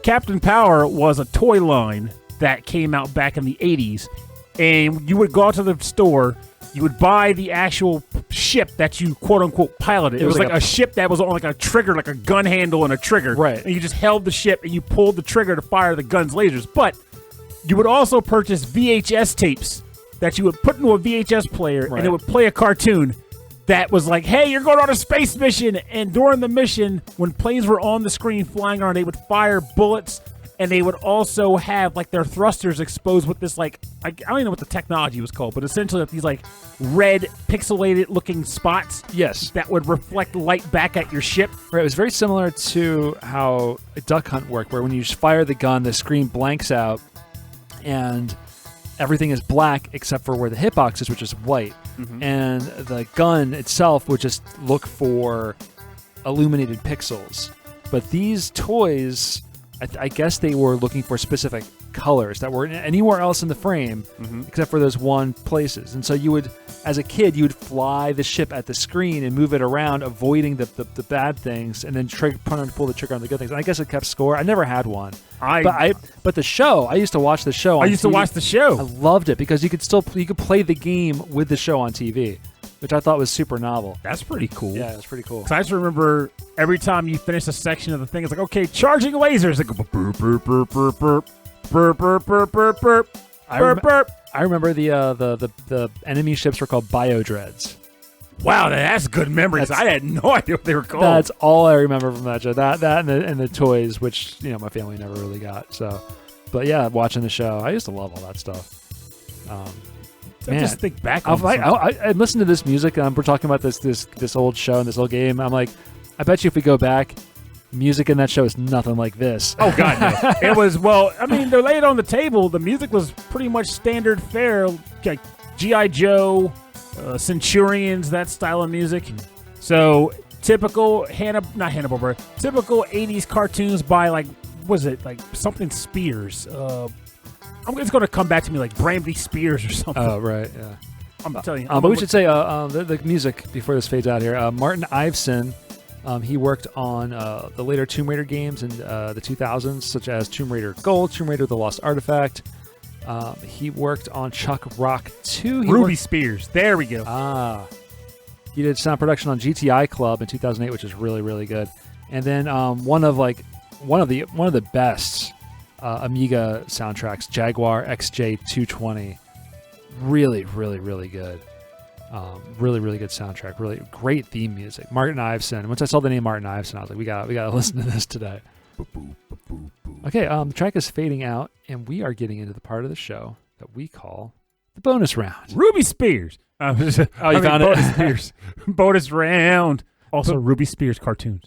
Captain Power was a toy line that came out back in the 80s. And you would go out to the store, you would buy the actual ship that you quote-unquote piloted. It was like a ship that was on like a trigger, like a gun handle and a trigger. Right. And you just held the ship and you pulled the trigger to fire the gun's lasers. But you would also purchase VHS tapes that you would put into a VHS player, and it would play a cartoon that was like, hey, you're going on a space mission. And during the mission, when planes were on the screen flying around, they would fire bullets. And they would also have, like, their thrusters exposed with this, like, I don't even know what the technology was called, but essentially these, like, red pixelated-looking spots. Yes. That would reflect light back at your ship. Right. It was very similar to how a Duck Hunt worked, where when you just fire the gun, the screen blanks out, and everything is black except for where the hitbox is, which is white. Mm-hmm. And the gun itself would just look for illuminated pixels. But these toys... I guess they were looking for specific colors that weren't anywhere else in the frame except for those one places. And so you would, as a kid, you would fly the ship at the screen and move it around, avoiding the bad things, and then pull the trigger on the good things. And I guess it kept score. I never had one. But the show, I used to watch the show on TV. Watch the show. I loved it because you could play the game with the show on TV, which I thought was super novel. That's pretty cool. Yeah, it's pretty cool. Because I just remember every time you finish a section of the thing, it's like, okay, charging lasers. It go burp, burp, burp, burp, burp, burp, burp, burp, burp, burp, burp. I remember the enemy ships were called Biodreads. Wow, that's good memories. I had no idea what they were called. That's all I remember from that show. That and the toys, which my family never really got. So, but yeah, watching the show, I used to love all that stuff. I just think back on I listen to this music, and we're talking about this old show and this old game. I'm like, I bet you if we go back, music in that show is nothing like this. Oh, God, no. It was, they laid it on the table. The music was pretty much standard fare, like G.I. Joe, Centurions, that style of music. So typical not Hanna-Barbera, typical 80s cartoons by like, was it like something Spears? It's going to come back to me like Brandy Spears or something. Oh, right, yeah. I'm telling you. But we should say the music before this fades out here. Martin Iveson, he worked on the later Tomb Raider games in the 2000s, such as Tomb Raider Gold, Tomb Raider The Lost Artifact. He worked on Chuck Rock 2. Ruby Spears. There we go. He did sound production on GTI Club in 2008, which is really, really good. And then one of the best Amiga soundtracks, Jaguar XJ220. Really, really, really good. Really, really good soundtrack. Really great theme music. Martin Iveson. Once I saw the name Martin Iveson, I was like, we got to listen to this today. Okay, the track is fading out, and we are getting into the part of the show that we call the bonus round. Ruby Spears. You found it? Bonus Spears. Bonus round. Also, Ruby Spears cartoons.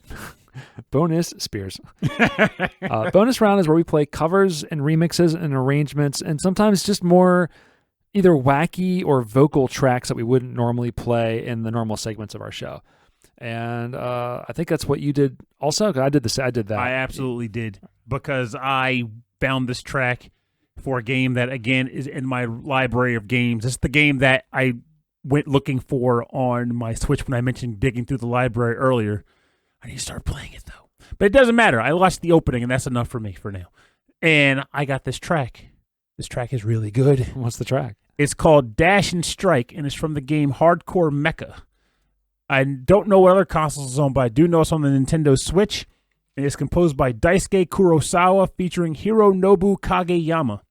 Bonus Spears. Bonus round is where we play covers and remixes and arrangements, and sometimes just more either wacky or vocal tracks that we wouldn't normally play in the normal segments of our show. And I think that's what you did also. I did that. I absolutely did, because I found this track for a game that, again, is in my library of games. It's the game that I went looking for on my Switch when I mentioned digging through the library earlier. I need to start playing it, though. But it doesn't matter. I watched the opening, and that's enough for me for now. And I got this track. This track is really good. What's the track? It's called Dash and Strike, and it's from the game Hardcore Mecha. I don't know what other consoles it's on, but I do know it's on the Nintendo Switch. And it's composed by Daisuke Kurosawa, featuring Hironobu Kageyama.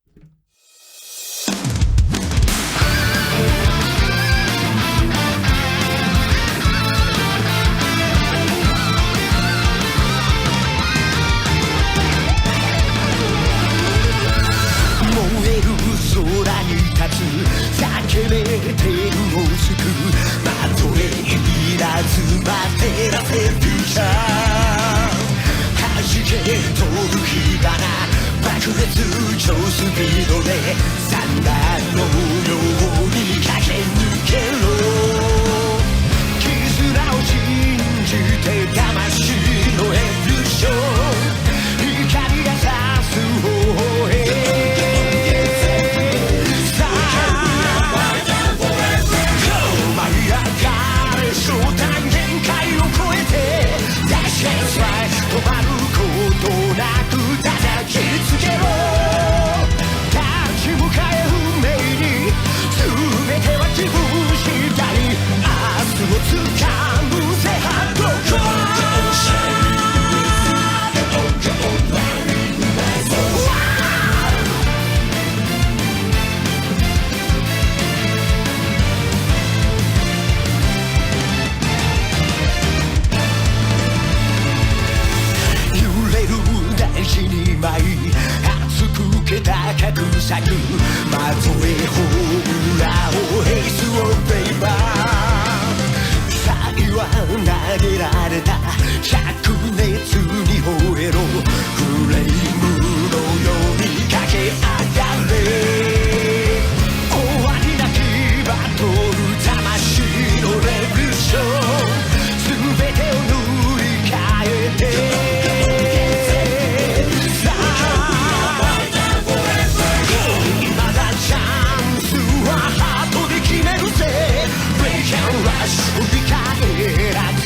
Break and rush, we can't hear that.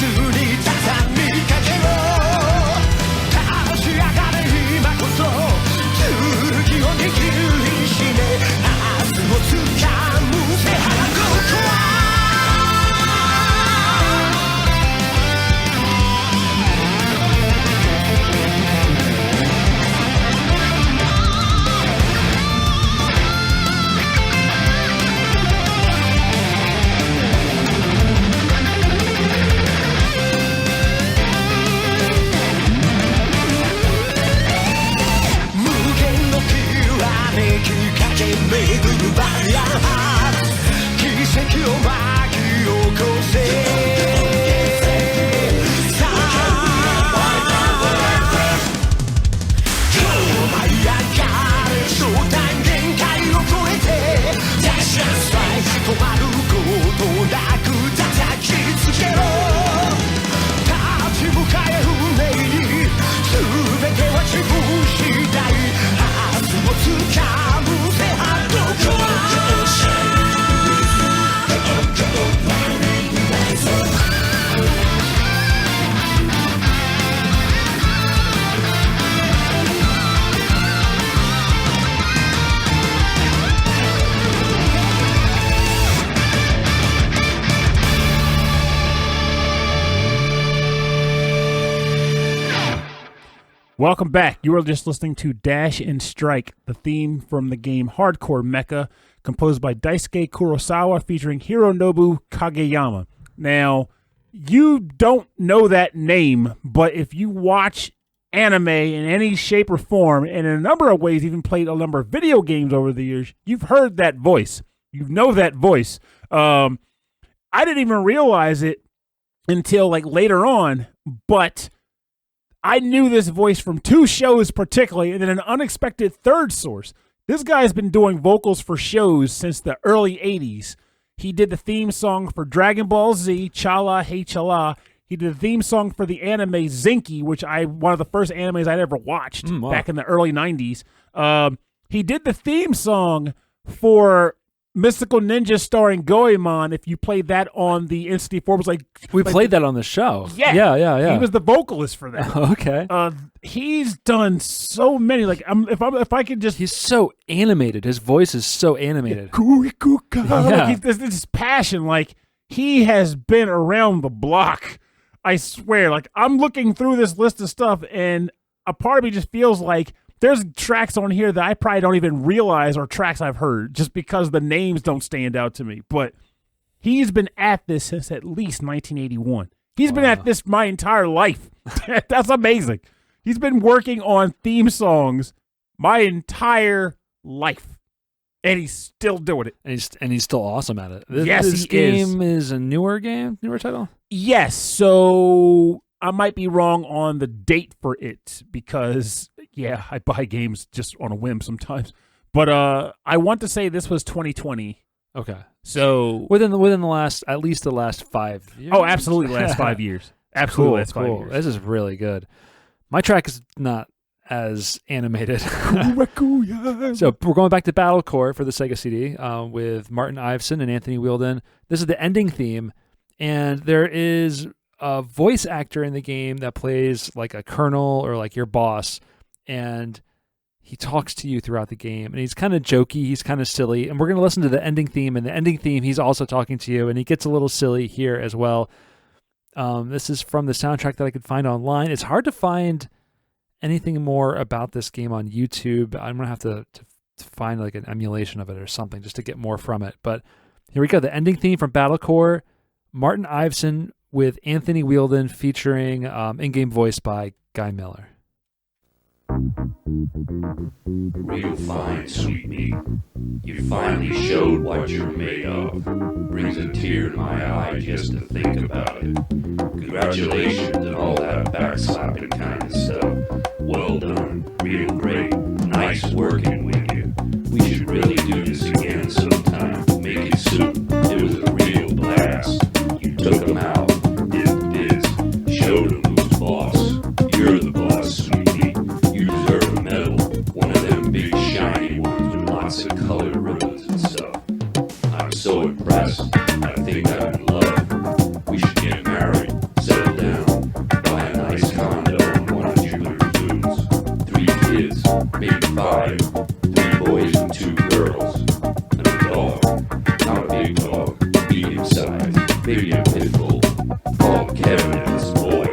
Welcome back. You were just listening to Dash and Strike, the theme from the game Hardcore Mecha, composed by Daisuke Kurosawa, featuring Hironobu Kageyama. Now, you don't know that name, but if you watch anime in any shape or form, and in a number of ways even played a number of video games over the years, you've heard that voice. You know that voice. I didn't even realize it until like later on, but I knew this voice from 2 shows particularly, and then an unexpected third source. This guy's been doing vocals for shows since the early 80s. He did the theme song for Dragon Ball Z, Chala Hey Chala. He did the theme song for the anime Zinky, which one of the first animes I'd ever watched back in the early 90s. He did the theme song for Mystical Ninja starring Goemon. If you played that on the N64, was like we played that on the show. Yeah. He was the vocalist for that. Okay. He's done so many. Like, if I could just, he's so animated. His voice is so animated. Like, this passion. Like, he has been around the block. I swear. Like, I'm looking through this list of stuff, and a part of me just feels like there's tracks on here that I probably don't even realize are tracks I've heard just because the names don't stand out to me. But he's been at this since at least 1981. He's been at this my entire life. That's amazing. He's been working on theme songs my entire life. And he's still doing it. And he's still awesome at it. This game is a newer title? Yes. So I might be wrong on the date for it because, yeah, I buy games just on a whim sometimes. But I want to say this was 2020. Okay. So within the last, at least the last 5 years? Oh, absolutely last 5 years. Absolutely last 5 years. This is really good. My track is not as animated. So we're going back to Battlecorps for the Sega CD with Martin Iveson and Anthony Wheeldon. This is the ending theme, and there is a voice actor in the game that plays like a colonel or like your boss, and he talks to you throughout the game, and he's kind of jokey, he's kind of silly, and we're going to listen to the ending theme, and the ending theme he's also talking to you, and he gets a little silly here as well. This is from the soundtrack that I could find online. It's hard to find anything more about this game on YouTube. I'm going to have to find like an emulation of it or something just to get more from it. But here we go. The ending theme from Battlecorps, Martin Iveson with Anthony Wheeldon featuring in-game voice by Guy Miller. Real fine, sweet meat. You finally showed what you're made of. Brings a tear to my eye just to think about it. Congratulations and all that backslapping kind of stuff. Well done. Real great. Nice working with you. We should really do this again sometime. Make it soon. It was a real blast. You took them out. Did this. Showed them who's boss. You're the boss, sweet meat. You deserve a medal. One of them big shiny ones with lots of colored ribbons and stuff. I'm so impressed. I think I'm in love. We should get married, settle down, buy a nice condo on one of Jupiter's moons. 3 kids, maybe 5. 3 boys and 2 girls. And a dog. Not a big dog. Medium size. Maybe a pit bull. Call him Kevin and his boy.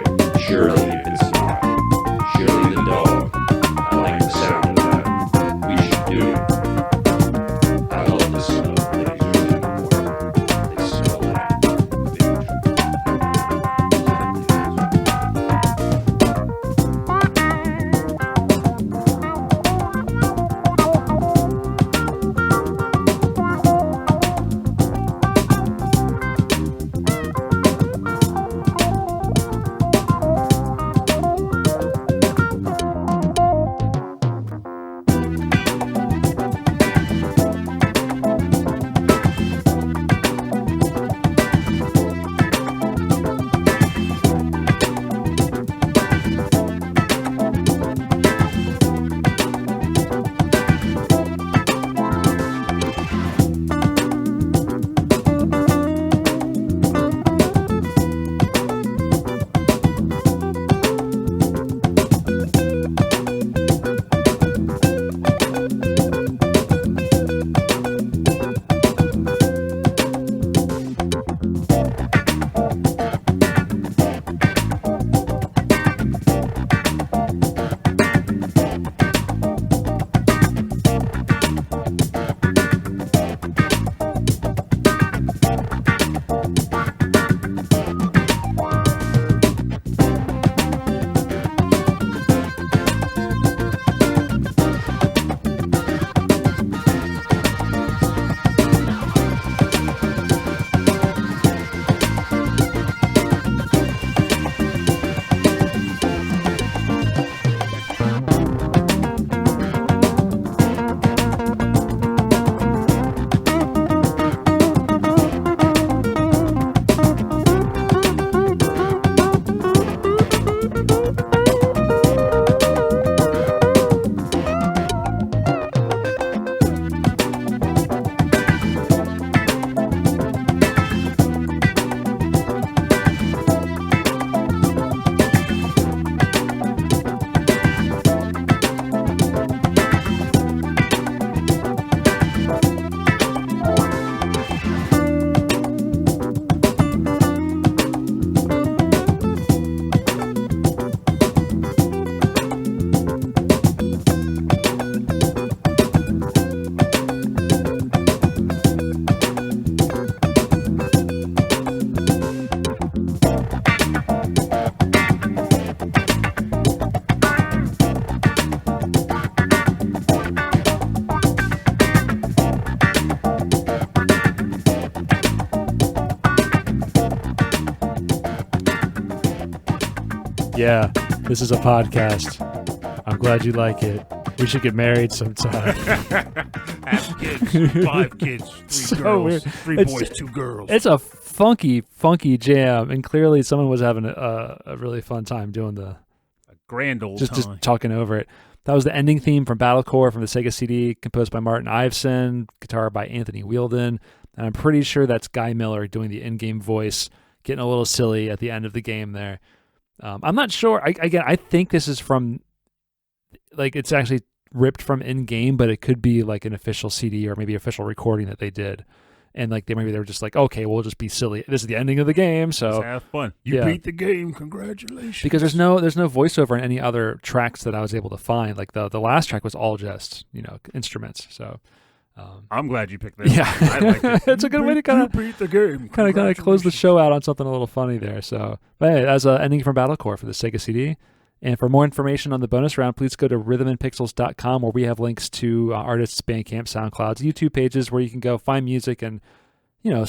Yeah, this is a podcast. I'm glad you like it. We should get married sometime. Have kids, 5 kids, 3 So girls, weird. 3 boys, 2 girls. It's a funky jam, and clearly someone was having a really fun time doing A grand old just time. talking over it. That was the ending theme from Battlecorps from the Sega CD, composed by Martin Iveson, guitar by Anthony Wheeldon, and I'm pretty sure that's Guy Miller doing the in-game voice, getting a little silly at the end of the game there. I'm not sure. I think this is from, like, it's actually ripped from in-game, but it could be like an official CD or maybe official recording that they did. And like they were just like, okay, we'll just be silly. This is the ending of the game, so Just have fun. You beat the game. Congratulations. because there's no voiceover in any other tracks that I was able to find. Like the last track was all just instruments. So I'm glad you picked this. yeah, I like it. it's a good way to kind of beat the game. close the show out on something a little funny there. So, but hey, that's an ending from Battlecorps for the Sega CD. And for more information on the bonus round, please go to rhythmandpixels.com, where we have links to artists, Bandcamp, SoundCloud's, YouTube pages, where you can go find music and,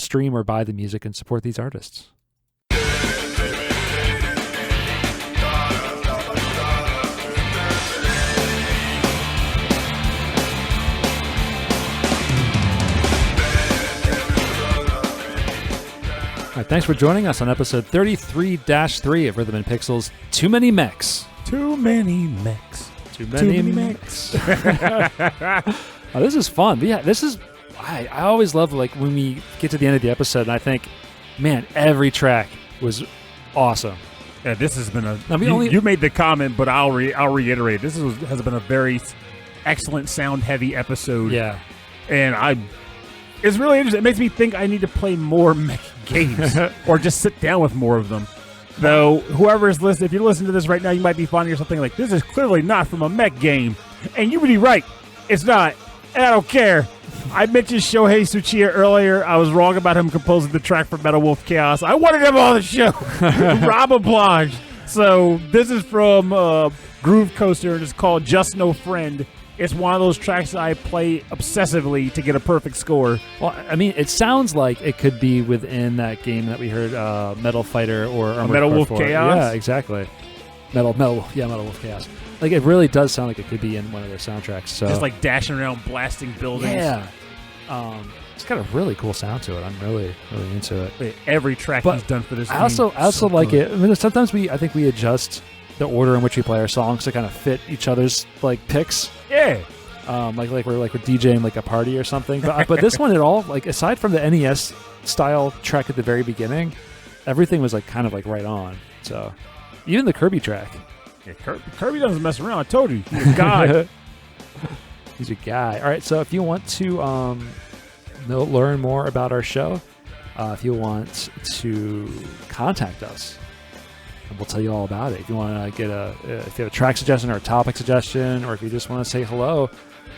stream or buy the music and support these artists. All right, thanks for joining us on episode 33-3 of Rhythm and Pixels. Too many mechs. Too many mechs. Too many mechs. Oh, this is fun. Yeah, this is. I always love like when we get to the end of the episode and I think, man, every track was awesome. Yeah, this has been a. Now, you made the comment, but I'll reiterate. This has been a very excellent, sound-heavy episode. Yeah, and it's really interesting. It makes me think I need to play more mech games or just sit down with more of them. Though, whoever is listening, if you're listening to this right now, you might be finding something like, this is clearly not from a mech game. And you would be right. It's not. And I don't care. I mentioned Shohei Tsuchiya earlier. I was wrong about him composing the track for Metal Wolf Chaos. I wanted him on the show. Rob obliged. So, this is from Groovecoaster, and it's called Just No Friend. It's one of those tracks that I play obsessively to get a perfect score. well, I mean, it sounds like it could be within that game that we heard, Metal Fighter or Armored Metal Core Wolf 4. Chaos? Yeah, exactly. Metal Wolf Chaos. Like, it really does sound like it could be in one of their soundtracks. So Just like dashing around, blasting buildings. yeah, it's got a really cool sound to it. I'm really into it. Wait, every track But he's done for this I also game, like good. it. I mean, sometimes I think we adjust the order in which we play our songs to kind of fit each other's like picks. Yeah. Like we're DJing like a party or something. But this one at all, like aside from the NES style track at the very beginning, everything was like kind of like right on. So even the Kirby track. Yeah, Kirby doesn't mess around. I told you. He's a god. He's a guy. All right, so if you want to learn more about our show, if you want to contact us, we'll tell you all about it. If you want to get if you have a track suggestion or a topic suggestion, or if you just want to say hello,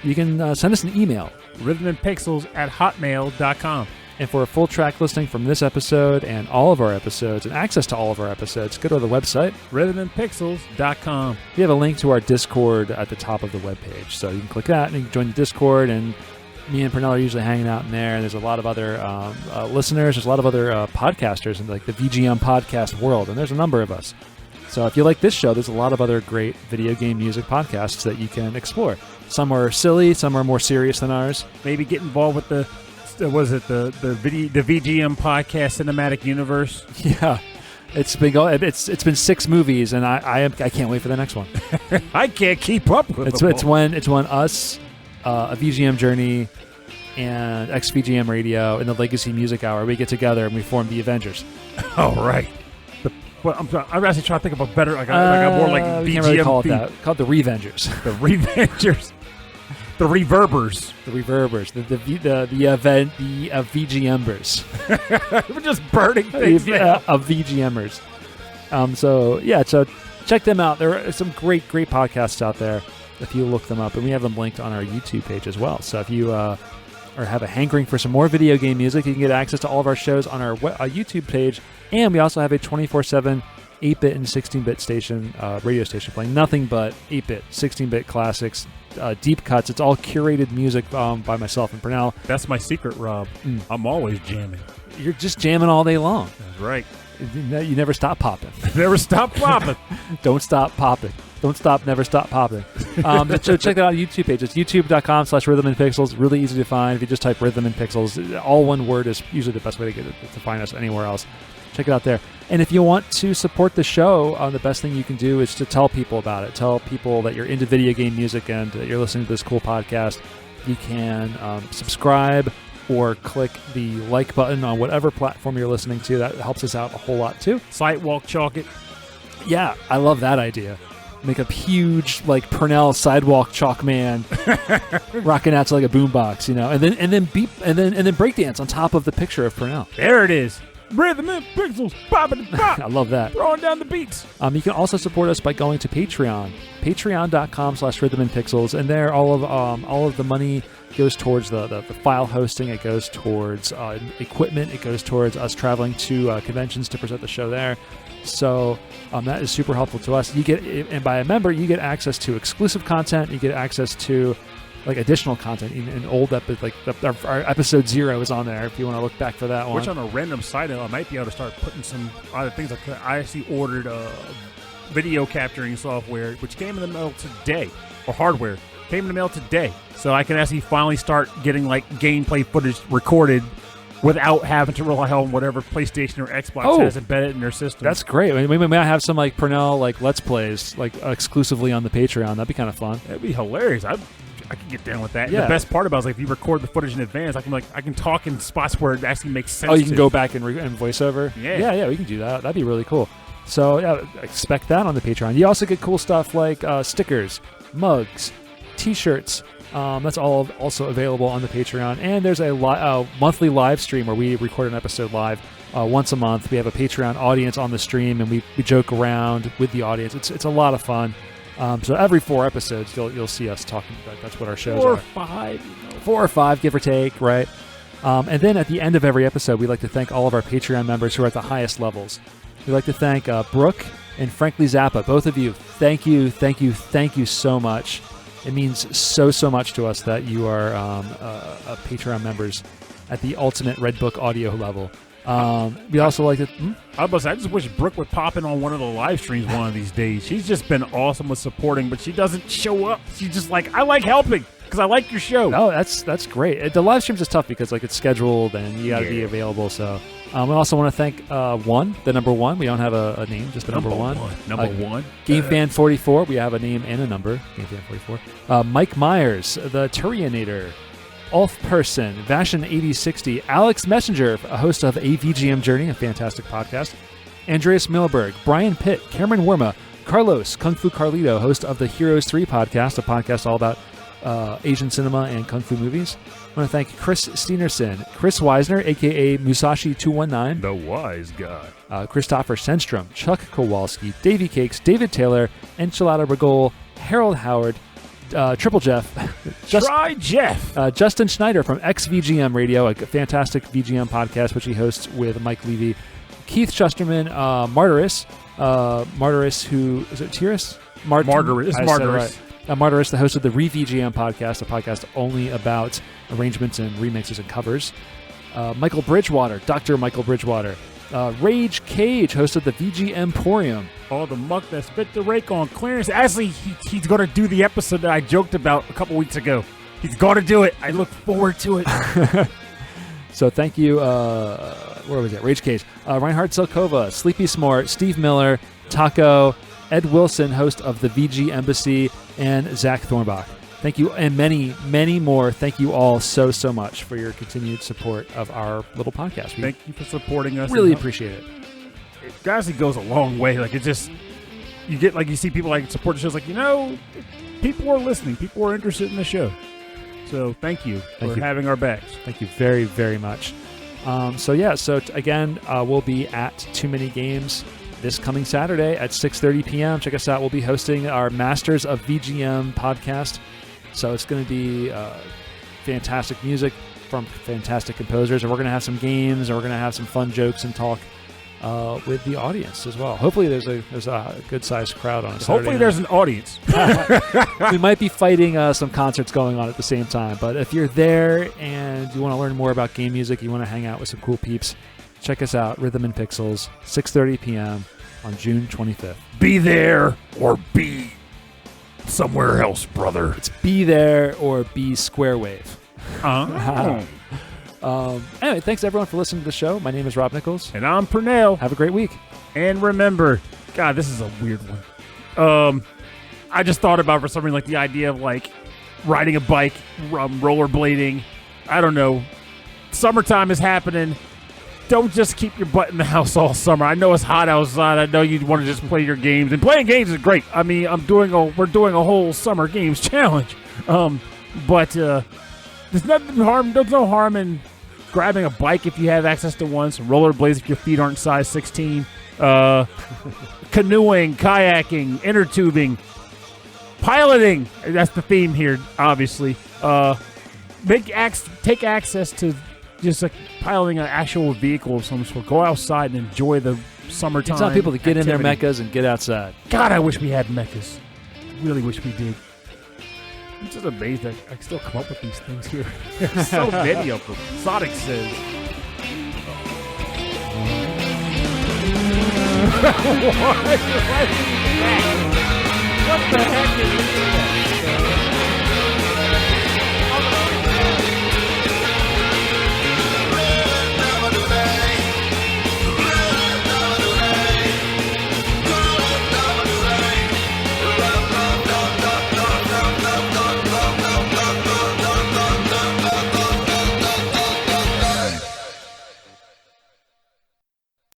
you can send us an email. rhythmandpixels@hotmail.com. And for a full track listing from this episode and all of our episodes and access to all of our episodes, go to the website. rhythmandpixels.com. We have a link to our Discord at the top of the webpage. So you can click that and you can join the Discord. And me and Pernell are usually hanging out in there. And there's a lot of other listeners. There's a lot of other podcasters in like the VGM podcast world. And there's a number of us. So if you like this show, there's a lot of other great video game music podcasts that you can explore. Some are silly. Some are more serious than ours. Maybe get involved with the VGM podcast cinematic universe. Yeah. It's been 6 movies, and I can't wait for the next one. I can't keep up with It's them all. when us, a VGM Journey, and XVGM Radio, and the Legacy Music Hour, we get together and we form the Avengers. Oh, right. I'm actually trying to think of a better, like a more like we VGM can't really call it theme. that. Call it the Revengers. The Revengers. The Reverbers. The Reverbers. The VGMers. We're just burning things down. Of VGMers. So check them out. There are some great podcasts out there if you look them up, and we have them linked on our YouTube page as well. So if you or have a hankering for some more video game music, you can get access to all of our shows on our YouTube page, and we also have a 24/7 8-bit and 16-bit radio station playing nothing but 8-bit, 16-bit classics, deep cuts. It's all curated music by myself and Pernell. That's my secret, Rob. I'm always jamming. You're just jamming all day long. That's right. You never stop popping. Never stop popping. Don't stop popping. Don't stop, never stop popping. So check that out on YouTube page. It's youtube.com/Rhythm and Pixels. Really easy to find. If you just type Rhythm and Pixels, all one word is usually the best way to get it, to find us anywhere else. Check it out there. And if you want to support the show, the best thing you can do is to tell people about it. Tell people that you're into video game music and you're listening to this cool podcast. You can subscribe or click the like button on whatever platform you're listening to. That helps us out a whole lot too. Sidewalk chalk it. Yeah, I love that idea. Make a huge Purnell sidewalk chalk man rocking out to like a boombox, and then breakdance on top of the picture of Purnell. There it is. Rhythm and Pixels, popping and pop. I love that. Throwing down the beats. You can also support us by going to Patreon, patreon.com/Rhythm and Pixels, and there all of the money goes towards the file hosting. It goes towards equipment. It goes towards us traveling to conventions to present the show there. So that is super helpful to us. And by a member, you get access to exclusive content. You get access to additional content in old episodes. Our episode 0 is on there if you want to look back for that one. Which, on a random side note, I might be able to start putting some other things. I actually ordered video capturing software, which came in the mail today, or hardware came in the mail today, so I can actually finally start getting gameplay footage recorded without having to rely on whatever PlayStation or Xbox has embedded in their system. That's great. I mean, we might have some Purnell Let's Plays exclusively on the Patreon. That'd be kind of fun. That'd be hilarious. I can get down with that. Yeah. The best part about it is if you record the footage in advance, I can talk in spots where it actually makes sense. Oh, you can go back and voice over? Yeah, we can do that. That'd be really cool. So yeah, expect that on the Patreon. You also get cool stuff like stickers, mugs, T-shirts. That's all also available on the Patreon. And there's a monthly live stream where we record an episode live once a month. We have a Patreon audience on the stream, and we joke around with the audience. It's a lot of fun. So every 4 episodes, you'll see us talking. That's what our shows are. 4 or 5, give or take, right? And then at the end of every episode, we like to thank all of our Patreon members who are at the highest levels. We'd like to thank Brooke and Frankly Zappa. Both of you, thank you so much. It means so much to us that you are Patreon members at the ultimate Red Book audio level. We also like to... I just wish Brooke would pop in on one of the live streams one of these days. She's just been awesome with supporting, but she doesn't show up. She's just I like helping because I like your show. No, that's great. The live streams is tough because it's scheduled and you got to be available. So we also want to thank the number 1. We don't have a name, just the number 1. Number 1. GameFan44. We have a name and a number. GameFan44. Mike Myers, the Turionator. Ulf Person, Vashin8060, Alex Messenger, a host of AVGM Journey, a fantastic podcast, Andreas Milberg, Brian Pitt, Cameron Worma, Carlos, Kung Fu Carlito, host of the Heroes 3 podcast, a podcast all about Asian cinema and Kung Fu movies. I want to thank Chris Steenerson, Chris Weisner, a.k.a. Musashi219. The Wise Guy. Christopher Senstrom, Chuck Kowalski, Davey Cakes, David Taylor, Enchilada Regol, Harold Howard, Triple Jeff. Try Jeff. Justin Schneider from XVGM Radio, a fantastic VGM podcast, which he hosts with Mike Levy. Keith Shusterman, Martyris. Martyris, who... Is it Tiris? Martyris. Martyris, the host of the Re-VGM podcast, a podcast only about arrangements and remixes and covers. Michael Bridgewater, Dr. Michael Bridgewater. Rage Cage, host of the VG Emporium. Oh, the muck that spit the rake on clearance. Actually, he's going to do the episode that I joked about a couple weeks ago. He's going to do it. I look forward to it. So thank you. Where was it? Rage Cage. Reinhard Silkova, Sleepy Smart, Steve Miller, Taco, Ed Wilson, host of the VG Embassy, and Zach Thornbach. Thank you, and many, many more. Thank you all so much for your continued support of our little podcast. Thank you for supporting us. Really appreciate it. It honestly goes a long way. You get you see people support the shows. People are listening. People are interested in the show. So thank you for having our backs. Thank you very, very much. Again, we'll be at Too Many Games this coming Saturday at 6:30 p.m. Check us out. We'll be hosting our Masters of VGM podcast. So it's going to be fantastic music from fantastic composers, and we're going to have some games, and we're going to have some fun jokes and talk with the audience as well. Hopefully there's a good-sized crowd on a Saturday Hopefully there's an audience. We might be fighting some concerts going on at the same time, but if you're there and you want to learn more about game music, you want to hang out with some cool peeps, check us out, Rhythm and Pixels, 6:30 p.m. on June 25th. Be there or be somewhere else, brother. It's be there or be square wave. Anyway, thanks everyone for listening to the show. My name is Rob Nichols. And I'm Pernell. Have a great week. And remember, God, this is a weird one. I just thought about for something like the idea of like riding a bike, rollerblading. I don't know. Summertime is happening. Don't just keep your butt in the house all summer. I know it's hot outside. I know you want to just play your games, and playing games is great. I mean, we're doing a whole summer games challenge. But there's no harm in grabbing a bike if you have access to one. Some rollerblades if your feet aren't size 16. Canoeing, kayaking, inner tubing, piloting. That's the theme here, obviously. Take access to just like piloting an actual vehicle of some sort. Go outside and enjoy the summertime. Tell people to get activity. in their mechas and get outside. God, I wish we had mechas. Really wish we did. I'm just amazed that I can still come up with these things here. There's so many of them. Sonic says. What? What the hell?